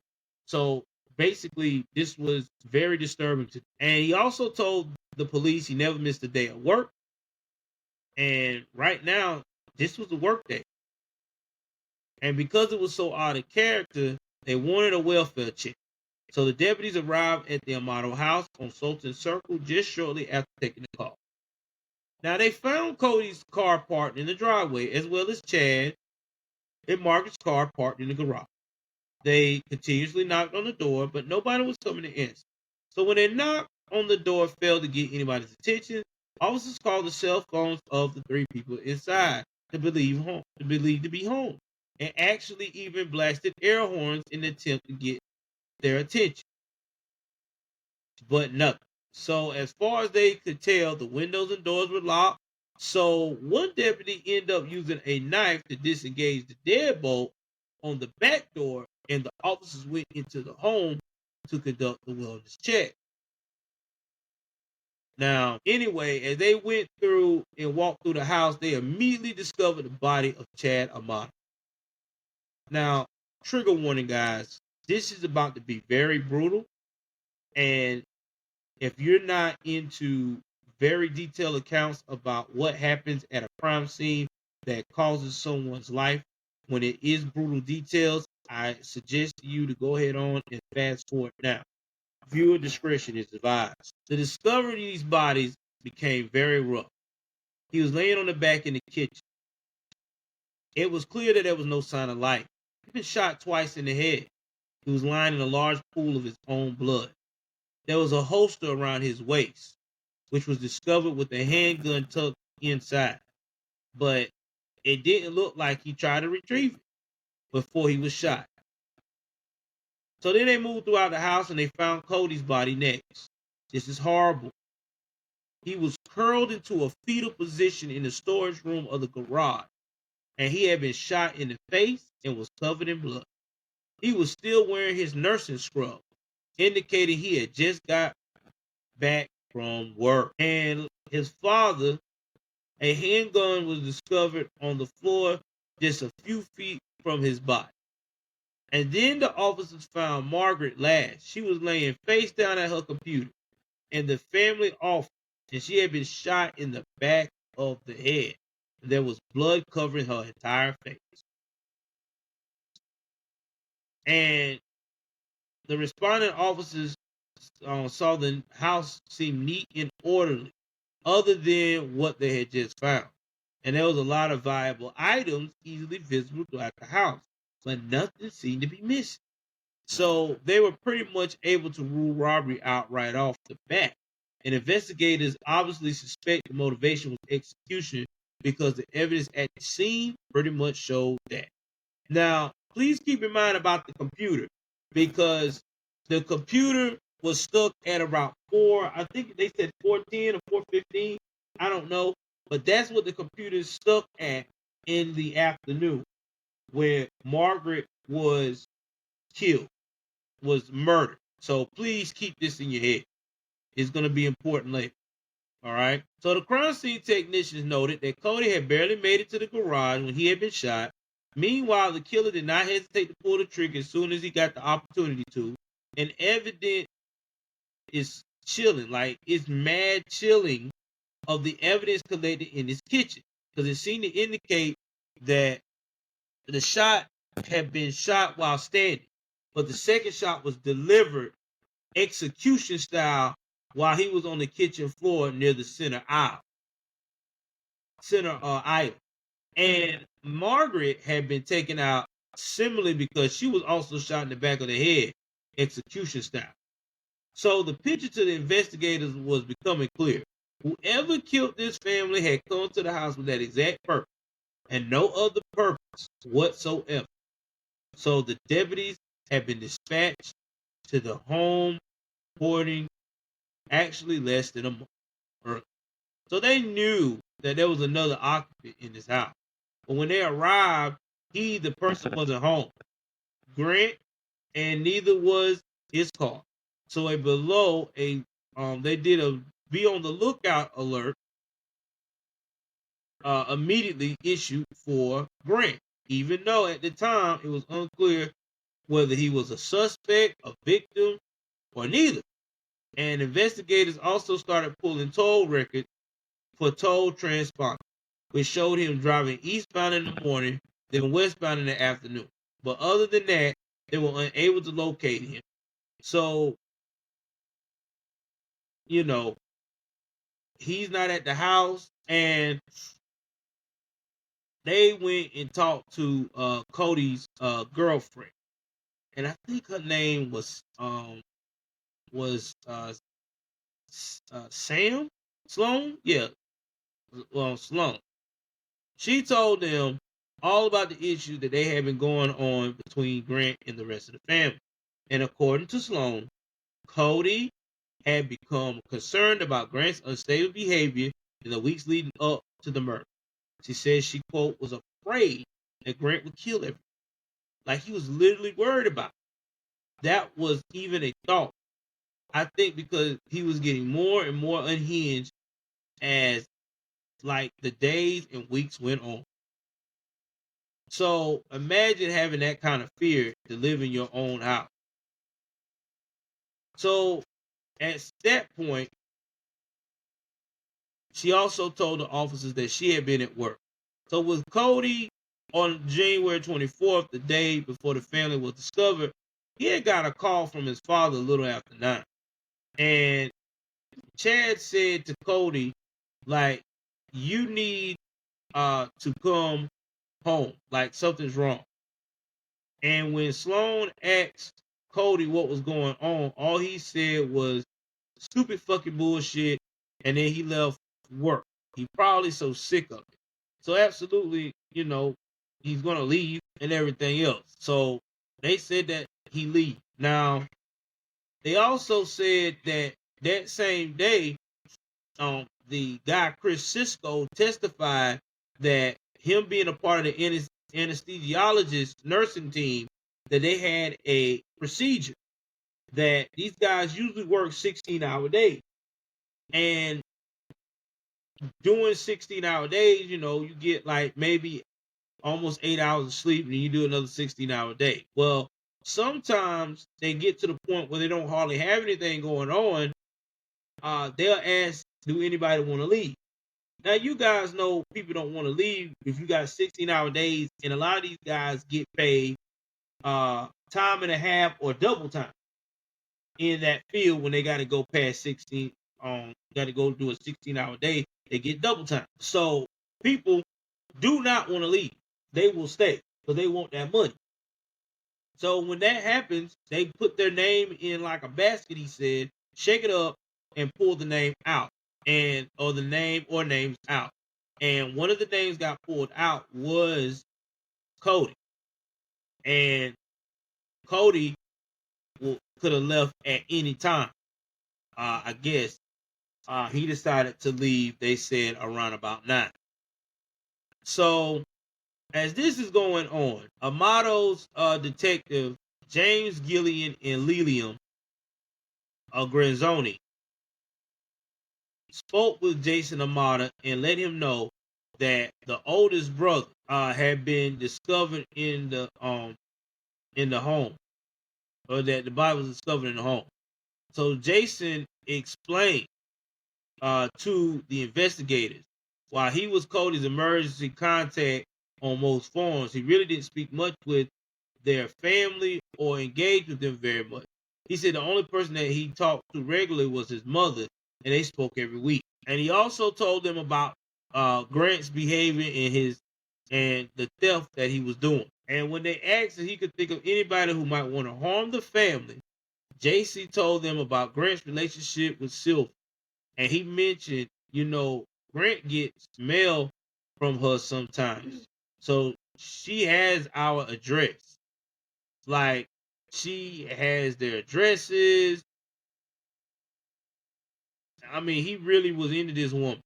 So basically, this was very disturbing to. And he also told the police he never missed a day of work. And right now, this was a work day. And because it was so out of character, they wanted a welfare check. So the deputies arrived at the Amato house on Sultan Circle just shortly after taking the call. Now they found Cody's car parked in the driveway, as well as Chad and Margaret's car parked in the garage. They continuously knocked on the door, but nobody was coming to answer. So when they knocked on the door failed to get anybody's attention, officers called the cell phones of the three people inside to believe to be home, and actually even blasted air horns in an attempt to get their attention. But nothing. So as far as they could tell, the windows and doors were locked. So one deputy ended up using a knife to disengage the deadbolt on the back door, and the officers went into the home to conduct the wellness check. Now, anyway, as they went through and walked through the house, they immediately discovered the body of Chad Amato. Now, trigger warning, guys. This is about to be very brutal. And if you're not into very detailed accounts about what happens at a crime scene that causes someone's life, when it is brutal details, I suggest to you to go ahead on and fast forward now. Viewer discretion is advised. The discovery of these bodies became very rough. He was laying on the back in the kitchen. It was clear that there was no sign of life. He'd been shot twice in the head. He was lying in a large pool of his own blood. There was a holster around his waist, which was discovered with a handgun tucked inside. But it didn't look like he tried to retrieve it before he was shot. So then they moved throughout the house and they found Cody's body next. This is horrible. He was curled into a fetal position in the storage room of the garage, and he had been shot in the face and was covered in blood. He was still wearing his nursing scrub, indicating he had just got back from work. And his father, a handgun was discovered on the floor just a few feet from his body. And then the officers found Margaret last. She was laying face down at her computer in the family office, and she had been shot in the back of the head. There was blood covering her entire face. And the responding officers saw the house seem neat and orderly, other than what they had just found. And there was a lot of valuable items easily visible throughout the house, but nothing seemed to be missing. So they were pretty much able to rule robbery out right off the bat. And investigators obviously suspect the motivation was execution because the evidence at the scene pretty much showed that. Now, please keep in mind about the computer, because the computer was stuck at about I think they said 410 or 415. I don't know. But that's what the computer is stuck at in the afternoon, where Margaret was killed, was murdered. So please keep this in your head. It's going to be important later. All right. So the crime scene technicians noted that Cody had barely made it to the garage when he had been shot. Meanwhile, the killer did not hesitate to pull the trigger as soon as he got the opportunity to. And evidence is chilling, like it's mad chilling of the evidence collected in his kitchen, because it seemed to indicate that the shot had been shot while standing, but the second shot was delivered execution style while he was on the kitchen floor near the center aisle. And Margaret had been taken out similarly because she was also shot in the back of the head, execution style. So the picture to the investigators was becoming clear. Whoever killed this family had come to the house with that exact purpose and no other purpose whatsoever. So the deputies had been dispatched to the home, reporting actually less than a month early. So they knew that there was another occupant in this house. But when they arrived, the person wasn't home. Grant, and neither was his car. So they did a be on the lookout alert immediately issued for Grant, even though at the time it was unclear whether he was a suspect, a victim, or neither. And investigators also started pulling toll records for toll transponders, which showed him driving eastbound in the morning, then westbound in the afternoon. But other than that, they were unable to locate him. So, he's not at the house, and they went and talked to Cody's girlfriend, and I think her name was Sam Sloan. Yeah, Sloan. She told them all about the issues that they had been going on between Grant and the rest of the family. And according to Sloan, Cody had become concerned about Grant's unstable behavior in the weeks leading up to the murder. She says she, quote, was afraid that Grant would kill everyone. Like he was literally worried about it. That was even a thought. I think because he was getting more and more unhinged as like the days and weeks went on. So imagine having that kind of fear to live in your own house. So at that point, she also told the officers that she had been at work. So with Cody, on January 24th, the day before the family was discovered, he had got a call from his father a little after 9. And Chad said to Cody, like, you need to come home, like something's wrong. And when Sloan asked Cody what was going on, all he said was stupid fucking bullshit, and then he left work. He probably so sick of it. So absolutely, he's gonna leave and everything else. So they said that he leave. Now they also said that that same day, the guy Chris Cisco testified that him being a part of the anesthesiologist nursing team, that they had a procedure that these guys usually work 16-hour days. And doing 16-hour days, you get like maybe almost 8 hours of sleep and you do another 16-hour day. Well, sometimes they get to the point where they don't hardly have anything going on. They'll ask, do anybody want to leave? Now, you guys know people don't want to leave if you got 16-hour days, and a lot of these guys get paid time and a half or double time in that field when they got to go past 16. Got to go do a 16-hour day. They get double time. So people do not want to leave. They will stay because they want that money. So when that happens, they put their name in like a basket, he said, shake it up and pull the name out, or the name or names out. And one of the names got pulled out was Cody. And Cody could have left at any time. I guess he decided to leave, they said, around about 9. So as this is going on, Amato's detective, James Gillian and Lilium Granzoni, spoke with Jason Amato and let him know that the oldest brother had been discovered in the home, or that the body was discovered in the home. So Jason explained to the investigators, while he was Cody's emergency contact on most phones, he really didn't speak much with their family or engage with them very much. He said the only person that he talked to regularly was his mother, and they spoke every week. And he also told them about Grant's behavior and the theft that he was doing. And when they asked if he could think of anybody who might want to harm the family, JC told them about Grant's relationship with Sylvia. And he mentioned, Grant gets mail from her sometimes. So she has our address. Like, she has their addresses. I mean, he really was into this woman.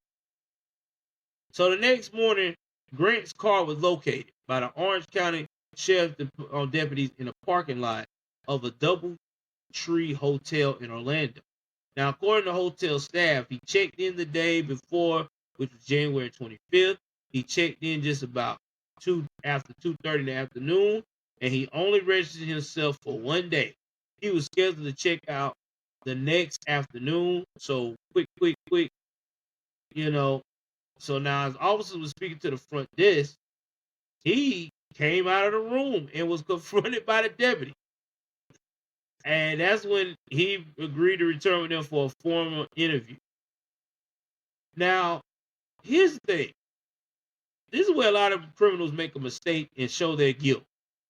So the next morning, Grant's car was located by the Orange County Sheriff deputies in a parking lot of a DoubleTree Hotel in Orlando. Now, according to hotel staff, he checked in the day before, which was January 25th. He checked in just about after 2:30 in the afternoon, and he only registered himself for one day. He was scheduled to check out the next afternoon. So quick, So now, as officers were speaking to the front desk, he came out of the room and was confronted by the deputy. And that's when he agreed to return with them for a formal interview. Now, here's the thing. This is where a lot of criminals make a mistake and show their guilt.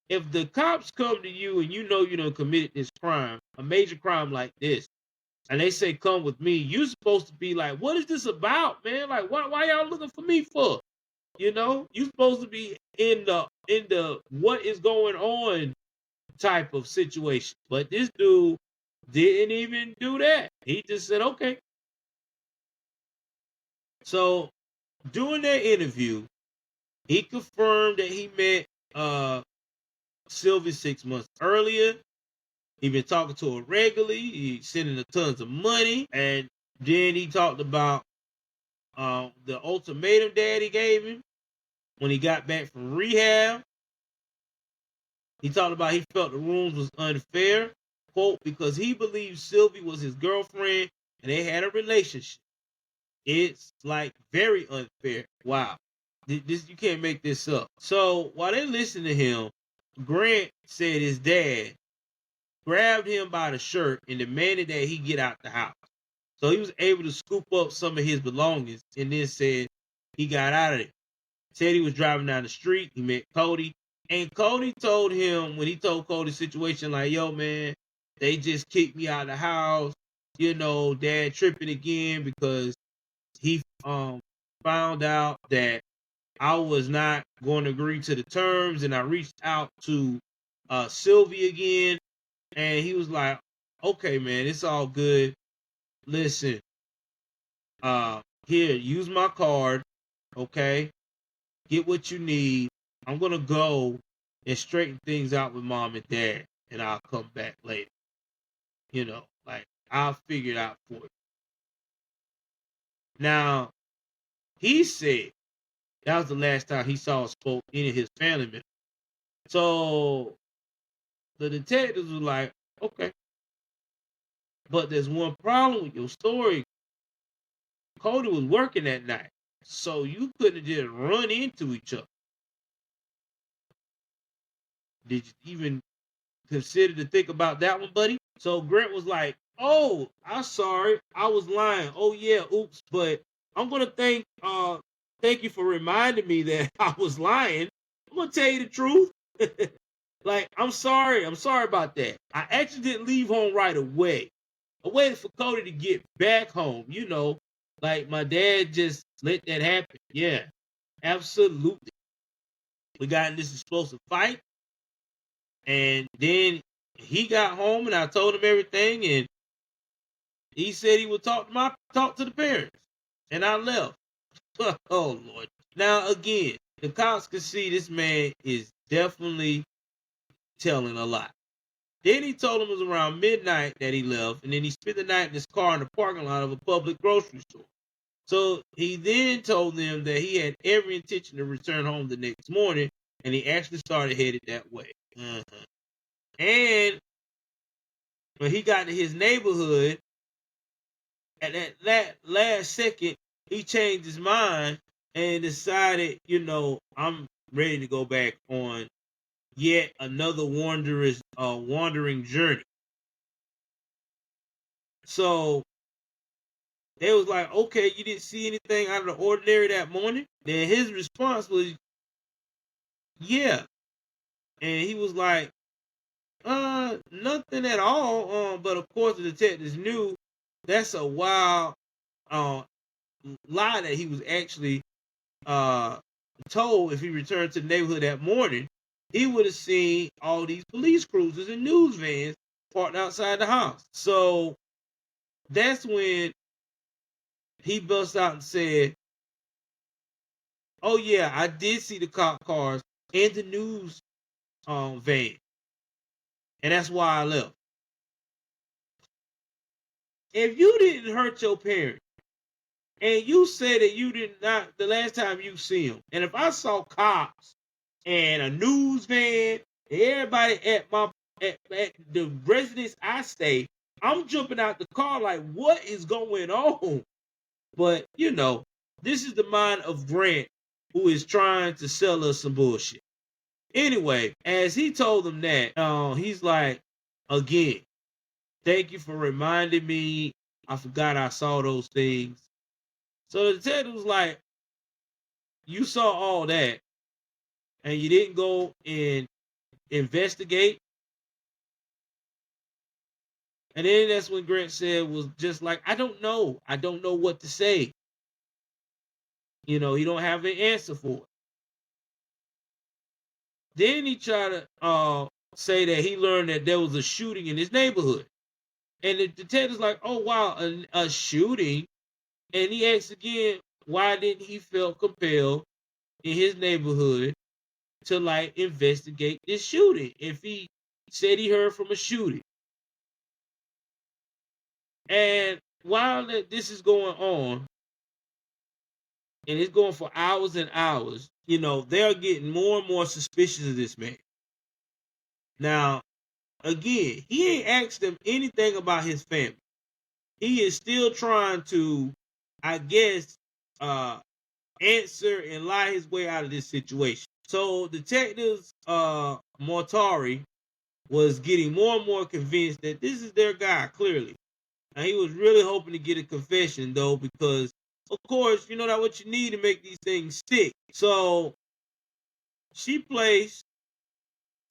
If the cops come to you and you know you done committed this crime, a major crime like this, and they say, come with me, you're supposed to be like, what is this about, man? Like, why y'all looking for me for? You're supposed to be in the what is going on type of situation. But this dude didn't even do that. He just said, okay. So during that interview, he confirmed that he met Sylvia 6 months earlier. He been talking to her regularly. He sending her tons of money. And then he talked about the ultimatum Daddy gave him when he got back from rehab. He talked about he felt the rooms was unfair, quote, because he believed Sylvie was his girlfriend and they had a relationship. It's like very unfair. Wow. This you can't make this up. So while they listened to him, Grant said his dad grabbed him by the shirt and demanded that he get out the house. So he was able to scoop up some of his belongings and then said he got out of there. Said he was driving down the street. He met Cody. And Cody told him, when he told Cody the situation, like, yo, man, they just kicked me out of the house. You know, dad tripping again because he found out that I was not going to agree to the terms. And I reached out to Sylvie again. And he was like, okay, man, it's all good. Listen, here, use my card. Okay. Get what you need. I'm gonna go and straighten things out with mom and dad, and I'll come back later. You know, like I'll figure it out for you. Now, he said that was the last time he saw or spoke any of his family members. So the detectives was like, okay, but there's one problem with your story. Cody was working that night, so you couldn't just run into each other. Did you even consider to think about that one, buddy? So Grant was like, "Oh, I'm sorry, I was lying. Oh yeah, oops. But I'm gonna thank you for reminding me that I was lying. I'm gonna tell you the truth. Like, I'm sorry about that. I actually didn't leave home right away. I waited for Cody to get back home. You know, like my dad just let that happen. Yeah, absolutely. We got in this explosive fight, and then he got home, and I told him everything, and he said he would talk to the parents, and I left. Oh Lord! Now again, the cops could see this man is definitely telling a lie. Then he told him it was around midnight that he left, and then he spent the night in his car in the parking lot of a public grocery store. So he then told them that he had every intention to return home the next morning, and he actually started headed that way. And when he got to his neighborhood, at that last second, he changed his mind and decided, you know, I'm ready to go back on yet another wandering journey. So they was like, okay, you didn't see anything out of the ordinary that morning? Then his response was, yeah. And he was like, nothing at all. But of course the detectives knew that's a wild lie that he was actually told. If he returned to the neighborhood that morning, he would have seen all these police cruisers and news vans parked outside the house. So that's when he busts out and said, oh yeah, I did see the cop cars and the news van, and that's why I left. If you didn't hurt your parents, and you said that you did not the last time you see them, and if I saw cops and a news van and everybody at the residence I stay, I'm jumping out the car like, what is going on? But you know, this is the mind of Grant, who is trying to sell us some bullshit. Anyway, as he told them that, he's like, again, thank you for reminding me. I forgot I saw those things. So the detective was like, you saw all that and you didn't go and investigate. And then that's when Grant said was just like, I don't know. I don't know what to say. You know, he don't have an answer for it. Then he tried to say that he learned that there was a shooting in his neighborhood. And the detective's like, oh wow, a shooting. And he asks again, why didn't he feel compelled in his neighborhood to like investigate this shooting if he said he heard from a shooting? And while this is going on, and it's going for hours and hours, you know, they're getting more and more suspicious of this man. Now, again, he ain't asked them anything about his family. He is still trying to, I guess, answer and lie his way out of this situation. So detectives Mortari was getting more and more convinced that this is their guy, clearly. And he was really hoping to get a confession, though, because, of course, you know that's what you need to make these things stick. So she placed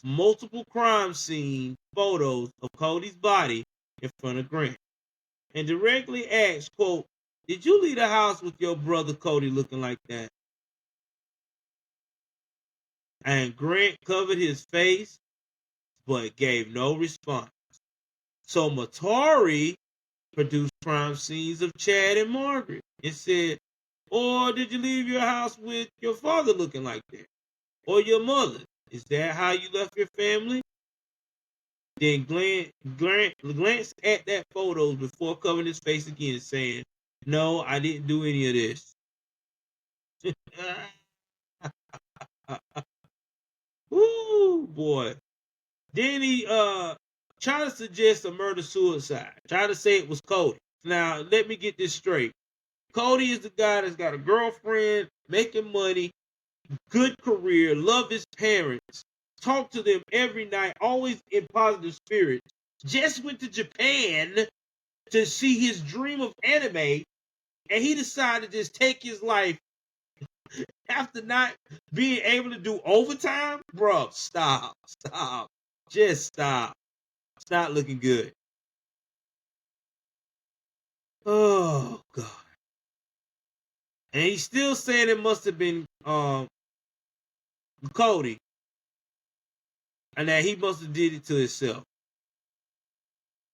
multiple crime scene photos of Cody's body in front of Grant and directly asked, quote, "Did you leave the house with your brother Cody looking like that?" And Grant covered his face but gave no response. So Matari produced crime scenes of Chad and Margaret and said, "Or did you leave your house with your father looking like that? Or your mother? Is that how you left your family?" Then Grant glanced at that photos before covering his face again, saying, "No, I didn't do any of this." Woo, boy. Then he tried to suggest a murder suicide. Tried to say it was Cody. Now, let me get this straight. Cody is the guy that's got a girlfriend, making money, good career, love his parents, talk to them every night, always in positive spirits. Just went to Japan to see his dream of anime, and he decided to just take his life after not being able to do overtime. Bro, stop. Just stop. It's not looking good. Oh God. And he's still saying it must have been Cody, and that he must have did it to himself.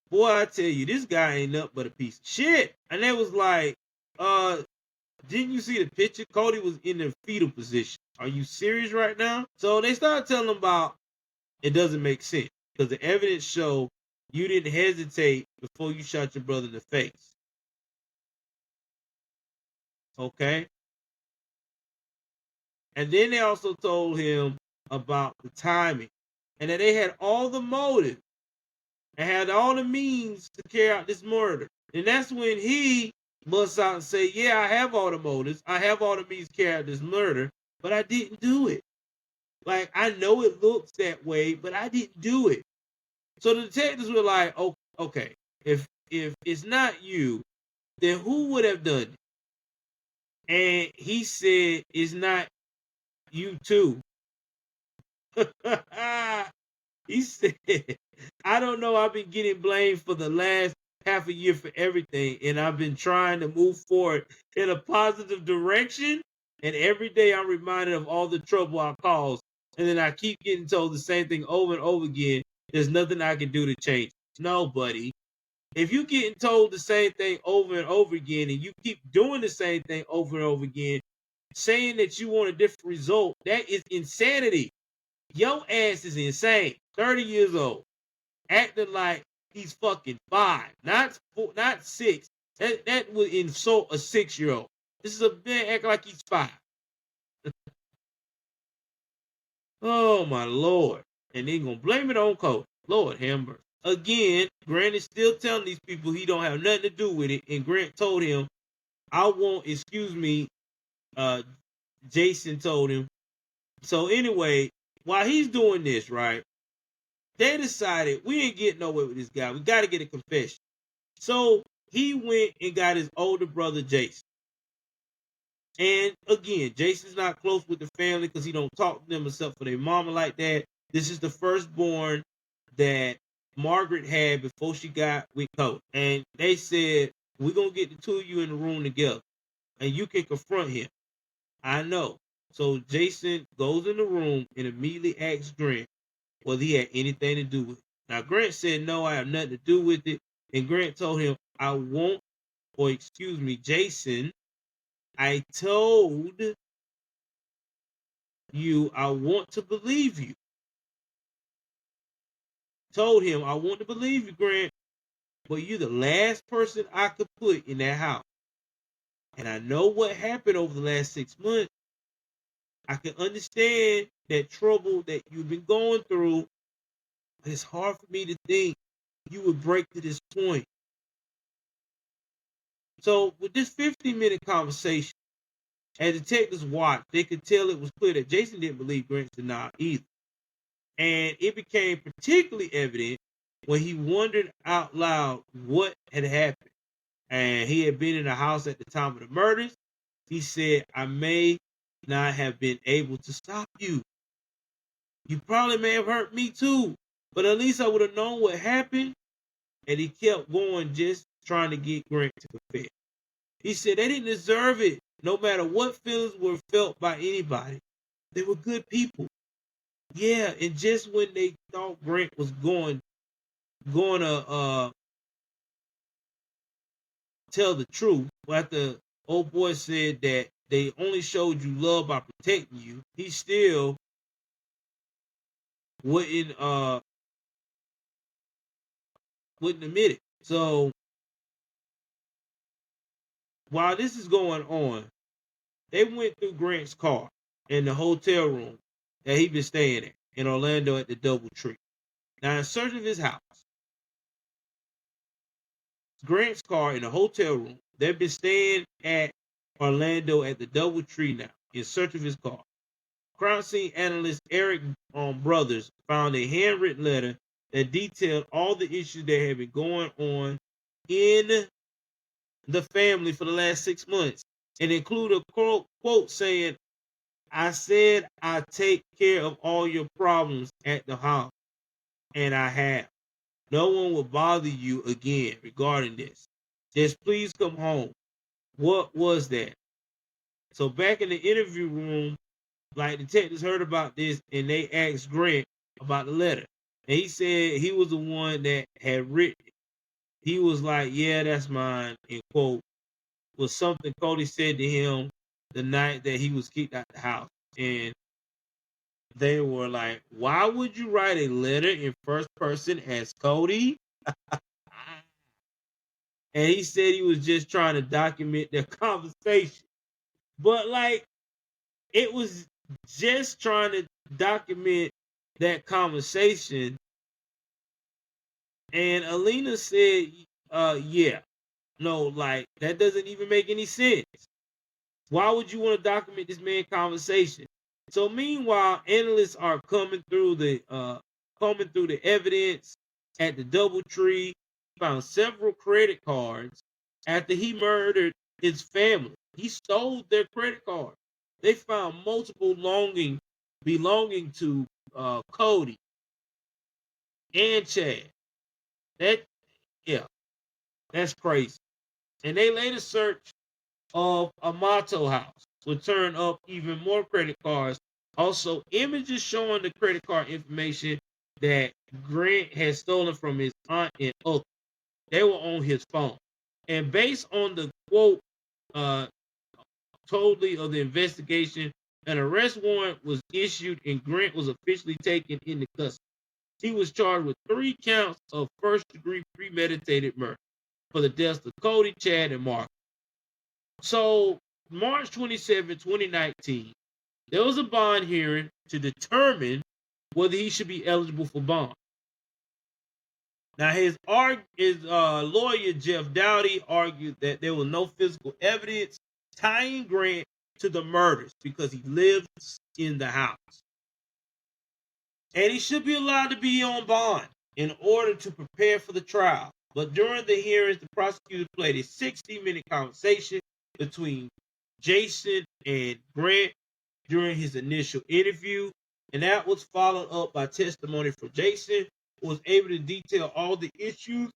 Boy, I tell you, this guy ain't nothing but a piece of shit. And they was like, didn't you see the picture? Cody was in the fetal position. Are you serious right now? So they started telling him about it doesn't make sense because the evidence show you didn't hesitate before you shot your brother in the face. Okay? And then they also told him about the timing and that they had all the motive and had all the means to carry out this murder. And that's when he busts out and say, "Yeah, I have all the motives. I have all the means to carry out this murder, but I didn't do it. Like, I know it looks that way, but I didn't do it." So the detectives were like, "Oh, okay, if it's not you, then who would have done it?" And he said, "It's not you too." He said, "I don't know. I've been getting blamed for the last half a year for everything, and I've been trying to move forward in a positive direction. And every day I'm reminded of all the trouble I caused. And then I keep getting told the same thing over and over again. There's nothing I can do to change it." No, buddy. If you getting told the same thing over and over again, and you keep doing the same thing over and over again, saying that you want a different result, that is insanity. Your ass is insane. 30 years old, acting like he's fucking 5, not 4, not 6. That would insult a 6-year-old. This is a man acting like he's 5. Oh my lord! And then gonna blame it on Cody. Lord have mercy. Again, Grant is still telling these people he don't have nothing to do with it, and Grant told him, "I won't." Excuse me. Uh, Jason told him. So anyway, while he's doing this, right? They decided we ain't getting nowhere with this guy. We got to get a confession. So he went and got his older brother Jason. And again, Jason's not close with the family because he don't talk to them except for their mama like that. This is the firstborn that Margaret had before she got with Cody. And they said, "We're gonna get the two of you in the room together and you can confront him." I know. So Jason goes in the room and immediately asks Grant whether he had anything to do with it. Now Grant said, "No, I have nothing to do with it." And Grant told him, "I won't," or excuse me, Jason, "I told you I want to believe you." Told him, "I want to believe you, Grant, but you're the last person I could put in that house. And I know what happened over the last 6 months. I can understand that trouble that you've been going through, It's hard for me to think you would break to this point. So with this 15-minute conversation, as detectives watched, they could tell it was clear that Jason didn't believe Grant's denial either. And it became particularly evident when he wondered out loud what had happened. And he had been in the house at the time of the murders. He said, I may not have been able to stop you. You probably may have hurt me too, but at least I would have known what happened. And he kept going, just trying to get Grant to confess. He said they didn't deserve it, no matter what feelings were felt by anybody. They were good people. Yeah, and just when they thought Grant was going to tell the truth, after old boy said that they only showed you love by protecting you, he still wouldn't admit it. So while this is going on, they went through Grant's car in the hotel room that he'd been staying at in Orlando at the DoubleTree. Now, in search of his house, Grant's car in the hotel room, they've been staying at Orlando at the DoubleTree now in search of his car. Crime scene analyst Eric Brothers found a handwritten letter that detailed all the issues that had been going on in the family for the last 6 months and included a quote saying, I said I take care of all your problems at the house, and I have. No one will bother you again regarding this. Just please come home. What was that? So back in the interview room, like detectives heard about this and they asked Grant about the letter. And he said he was the one that had written it. He was like, yeah, that's mine, and quote, was something Cody said to him the night that he was kicked out the house. And they were like, why would you write a letter in first person as Cody? And he said he was just trying to document their conversation. But like, it was just trying to document that conversation. And Alina said, yeah, no, like, that doesn't even make any sense. Why would you want to document this man's conversation? So meanwhile, analysts are coming through the evidence at the DoubleTree. Found several credit cards after he murdered his family. He stole their credit card. They found multiple belonging to Cody and Chad. That yeah, that's crazy. And they later searched of Amato house would turn up even more credit cards. Also, images showing the credit card information that Grant had stolen from his aunt and uncle. They were on his phone. And based on the quote uh, totally of the investigation, an arrest warrant was issued and Grant was officially taken into custody. He was charged with 3 counts of first-degree premeditated murder for the deaths of Cody, Chad, and Mark. So, March 27, 2019, there was a bond hearing to determine whether he should be eligible for bond. Now, his lawyer, Jeff Dowdy, argued that there was no physical evidence tying Grant to the murders because he lives in the house. And he should be allowed to be on bond in order to prepare for the trial. But during the hearings, the prosecutor played a 60-minute conversation between Jason and Grant during his initial interview, and that was followed up by testimony from Jason, who was able to detail all the issues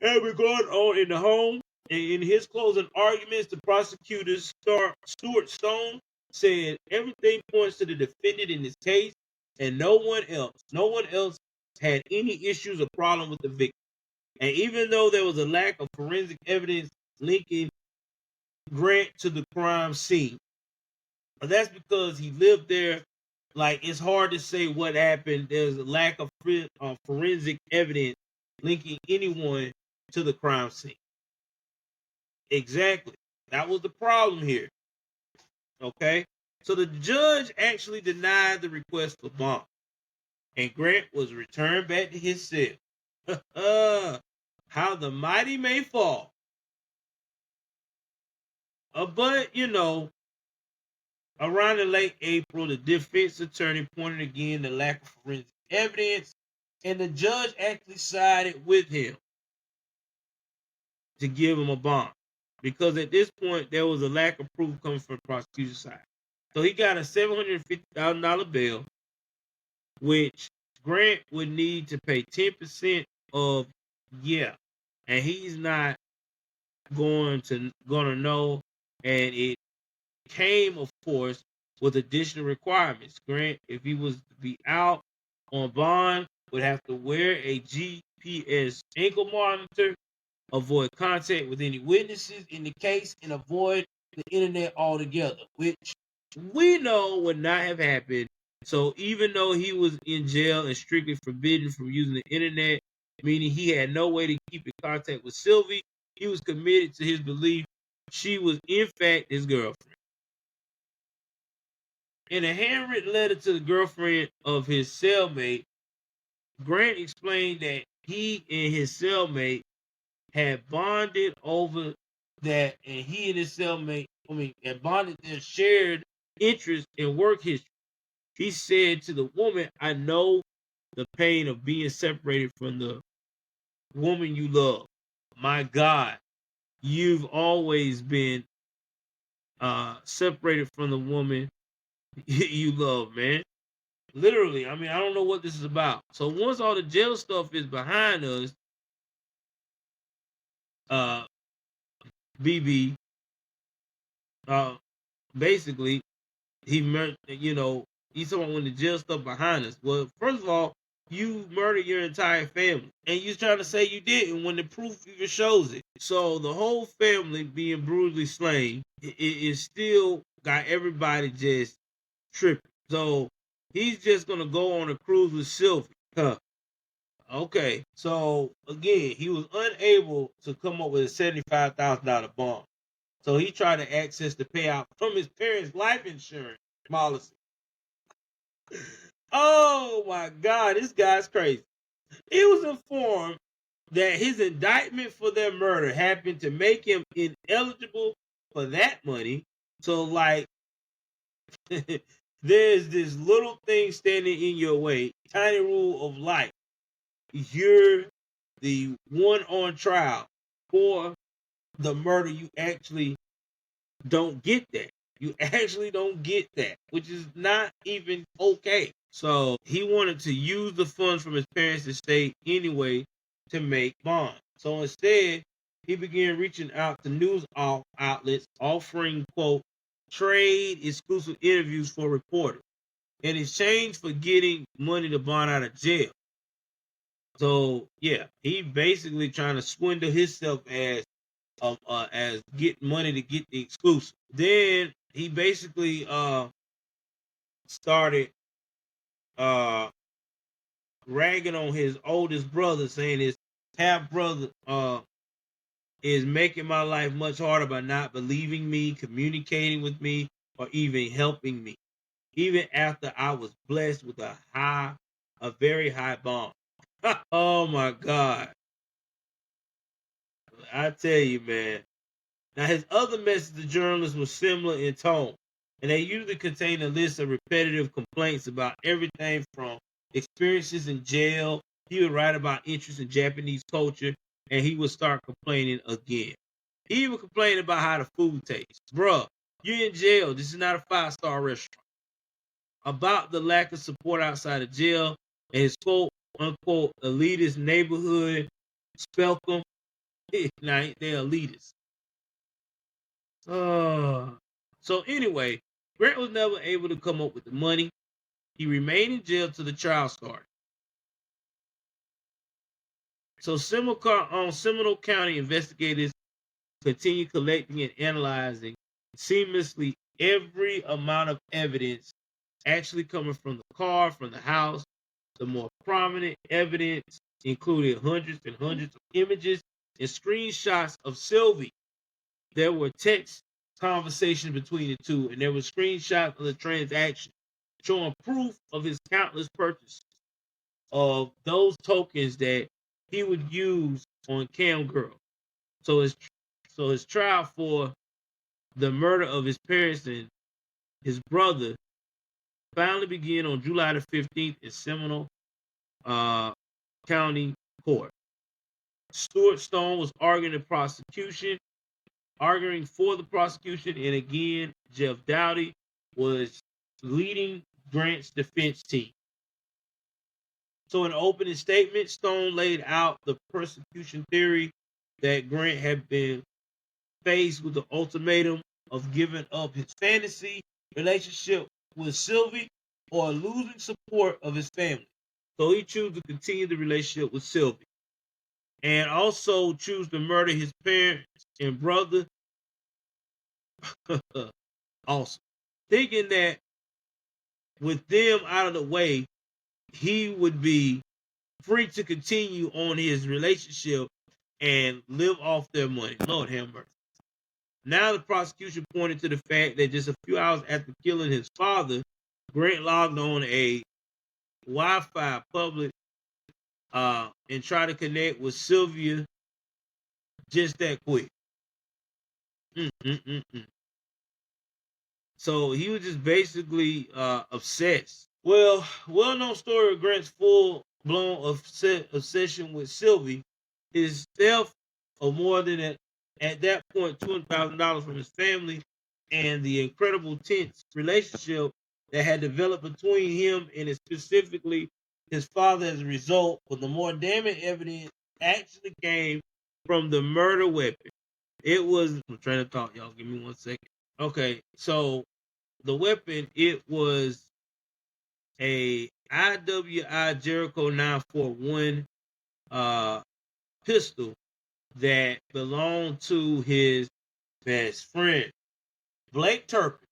that had been going on in the home. And in his closing arguments, the prosecutor, Stuart Stone, said everything points to the defendant in this case and no one else had any issues or problem with the victim. And even though there was a lack of forensic evidence linking Grant to the crime scene, but that's because he lived there. Like, it's hard to say what happened. There's a lack of forensic evidence linking anyone to the crime scene. Exactly. That was the problem here. Okay. So the judge actually denied the request for bond. and Grant was returned back to his cell. How the mighty may fall. But, around in late April, the defense attorney pointed again to lack of forensic evidence, and the judge actually sided with him to give him a bond. Because at this point, there was a lack of proof coming from the prosecution side. So he got a $750,000 bail, which Grant would need to pay 10% of, and he's not gonna know. And it came, of course, with additional requirements. Grant, if he was to be out on bond, would have to wear a GPS ankle monitor, avoid contact with any witnesses in the case, and avoid the internet altogether, which we know would not have happened. So even though he was in jail and strictly forbidden from using the internet, meaning he had no way to keep in contact with Sylvie, he was committed to his belief she was in fact his girlfriend. In a handwritten letter to the girlfriend of his cellmate, Grant explained that he and his cellmate had bonded over that, and he and his cellmate, had bonded their shared interest in work history. He said to the woman, "I know the pain of being separated from the woman you love. My God, you've always been separated from the woman you love, man." Literally, I don't know what this is about. So once all the jail stuff is behind us, uh, BB, basically, he's talking when the jail stuff behind us. Well, first of all, you murdered your entire family, and you're trying to say you didn't when the proof even shows it. So the whole family being brutally slain, it still got everybody just tripping. So he's just gonna go on a cruise with Sylvie. Huh. Okay. So again, he was unable to come up with a $75,000 bond. So he tried to access the payout from his parents' life insurance policy. Oh my God, this guy's crazy. He was informed that his indictment for their murder happened to make him ineligible for that money. So, like, there's this little thing standing in your way, tiny rule of life. You're the one on trial for the murder. You actually don't get that. You actually don't get that, which is not even okay. So he wanted to use the funds from his parents' estate anyway to make bond. So instead, he began reaching out to news outlets offering, quote, trade exclusive interviews for reporters in exchange for getting money to bond out of jail. So yeah, he basically trying to swindle himself as getting money to get the exclusive. Then he basically started ragging on his oldest brother, saying his half brother is making my life much harder by not believing me, communicating with me, or even helping me, even after I was blessed with a very high bond. Oh my God. I tell you, man. Now, his other message to journalists was similar in tone, and they usually contain a list of repetitive complaints about everything from experiences in jail. He would write about interest in Japanese culture, and he would start complaining again. He even complained about how the food tastes. Bruh, you're in jail. This is not a five-star restaurant. About the lack of support outside of jail and his quote unquote elitist neighborhood, Spelcom. Now, they're elitists. So anyway, Grant was never able to come up with the money. He remained in jail till the trial started. So Seminole County investigators continued collecting and analyzing seamlessly every amount of evidence actually coming from the car, from the house. The more prominent evidence included hundreds and hundreds of images and screenshots of Sylvie. There were text conversations between the two, and there were screenshots of the transaction showing proof of his countless purchases. of those tokens that he would use on cam girl. So his trial for the murder of his parents and his brother finally began on July the 15th in Seminole County Court. Stuart Stone was arguing for the prosecution, and again, Jeff Dowdy was leading Grant's defense team. So in an opening statement, Stone laid out the persecution theory that Grant had been faced with the ultimatum of giving up his fantasy relationship with Sylvie or losing support of his family. So he chose to continue the relationship with Sylvie and also choose to murder his parents and brother. Also, thinking that with them out of the way, he would be free to continue on his relationship and live off their money. Lord have mercy. Now the prosecution pointed to the fact that just a few hours after killing his father, Grant logged on a Wi-Fi public and tried to connect with Sylvia just that quick. So he was just basically obsessed. Well, well-known story of Grant's full-blown obsession with Sylvie, his theft of more than at that point $200,000 from his family, and the incredible tense relationship that had developed between him and specifically his father as a result. But the more damning evidence actually came from the murder weapon. It was, I'm trying to talk, y'all. Give me 1 second. Okay, so the weapon, it was a IWI Jericho 941 pistol that belonged to his best friend, Blake Turpin.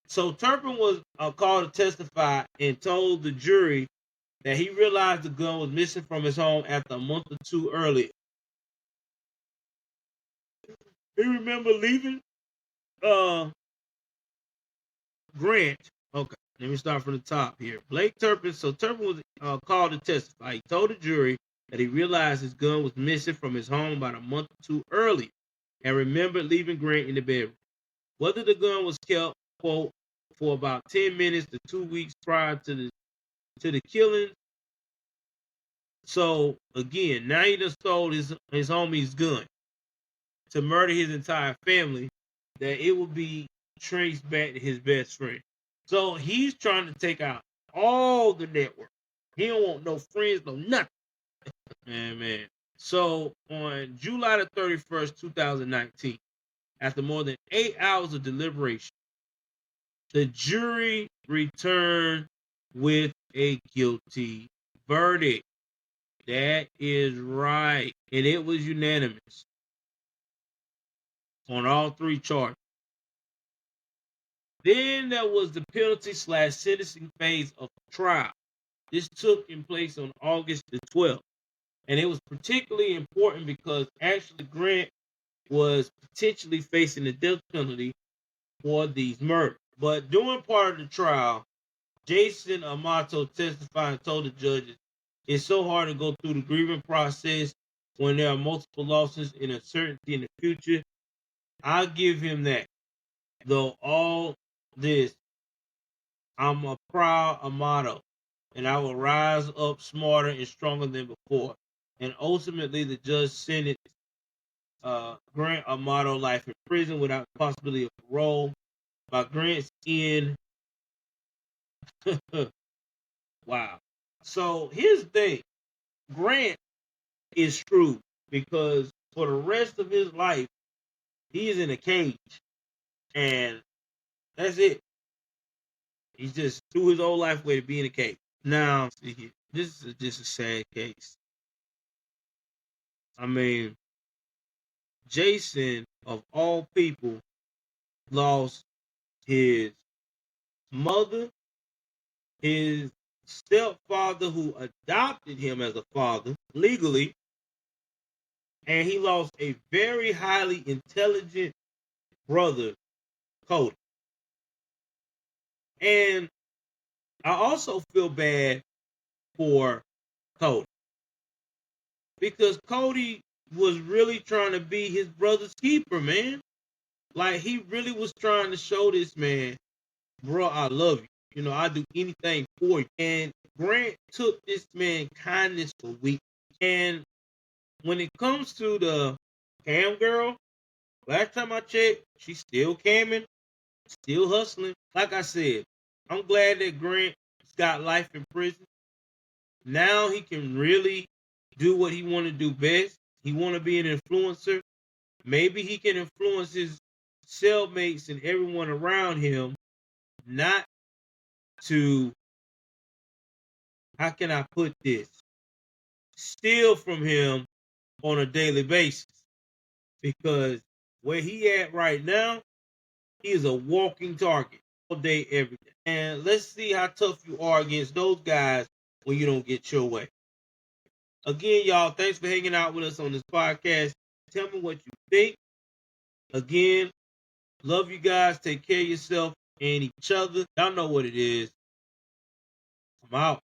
So Turpin was called to testify and told the jury that he realized the gun was missing from his home after a month or two earlier. He remembered leaving Grant. Okay, let me start from the top here. Blake Turpin. So Turpin was called to testify. He told the jury that he realized his gun was missing from his home about a month or two earlier and remembered leaving Grant in the bedroom. Whether the gun was kept, quote, for about 10 minutes to 2 weeks prior to the killing. So again, now he just stole his homie's gun to murder his entire family, that it would be traced back to his best friend. So he's trying to take out all the network. He don't want no friends, no nothing. Man. So on July the 31st, 2019, after more than 8 hours of deliberation, the jury returned with a guilty verdict. That is right. And it was unanimous on all three charges. Then there was the penalty / sentencing phase of the trial. This took in place on August the 12th. And it was particularly important because actually Grant was potentially facing the death penalty for these murders. But during part of the trial, Jason Amato testified and told the judges, it's so hard to go through the grieving process when there are multiple losses and uncertainty in the future. I'll give him that. Though all this, I'm a proud Amato, and I will rise up smarter and stronger than before. And ultimately, the judge sentenced Grant Amato life in prison without possibility of parole. By Grant's end, wow. So here's the thing. Grant is true because for the rest of his life, he is in a cage. And that's it. He's just threw his whole life away to be in a cage. Now, this is just a sad case. I mean, Jason, of all people, lost his mother, his stepfather who adopted him as a father legally, and he lost a very highly intelligent brother, Cody. And I also feel bad for Cody. Because Cody was really trying to be his brother's keeper, man. Like, he really was trying to show this man, bro, I love you. You know, I do anything for you. And Grant took this man kindness for weakness. And when it comes to the cam girl, last time I checked, she's still camming, still hustling. Like I said, I'm glad that Grant got life in prison. Now he can really do what he want to do best. He want to be an influencer. Maybe he can influence his cellmates and everyone around him not to, how can I put this, steal from him on a daily basis. Because where he at right now, he is a walking target all day, every day. And let's see how tough you are against those guys when you don't get your way. Again, y'all, thanks for hanging out with us on this podcast. Tell me what you think. Again, love you guys. Take care of yourself and each other. Y'all know what it is. I'm out.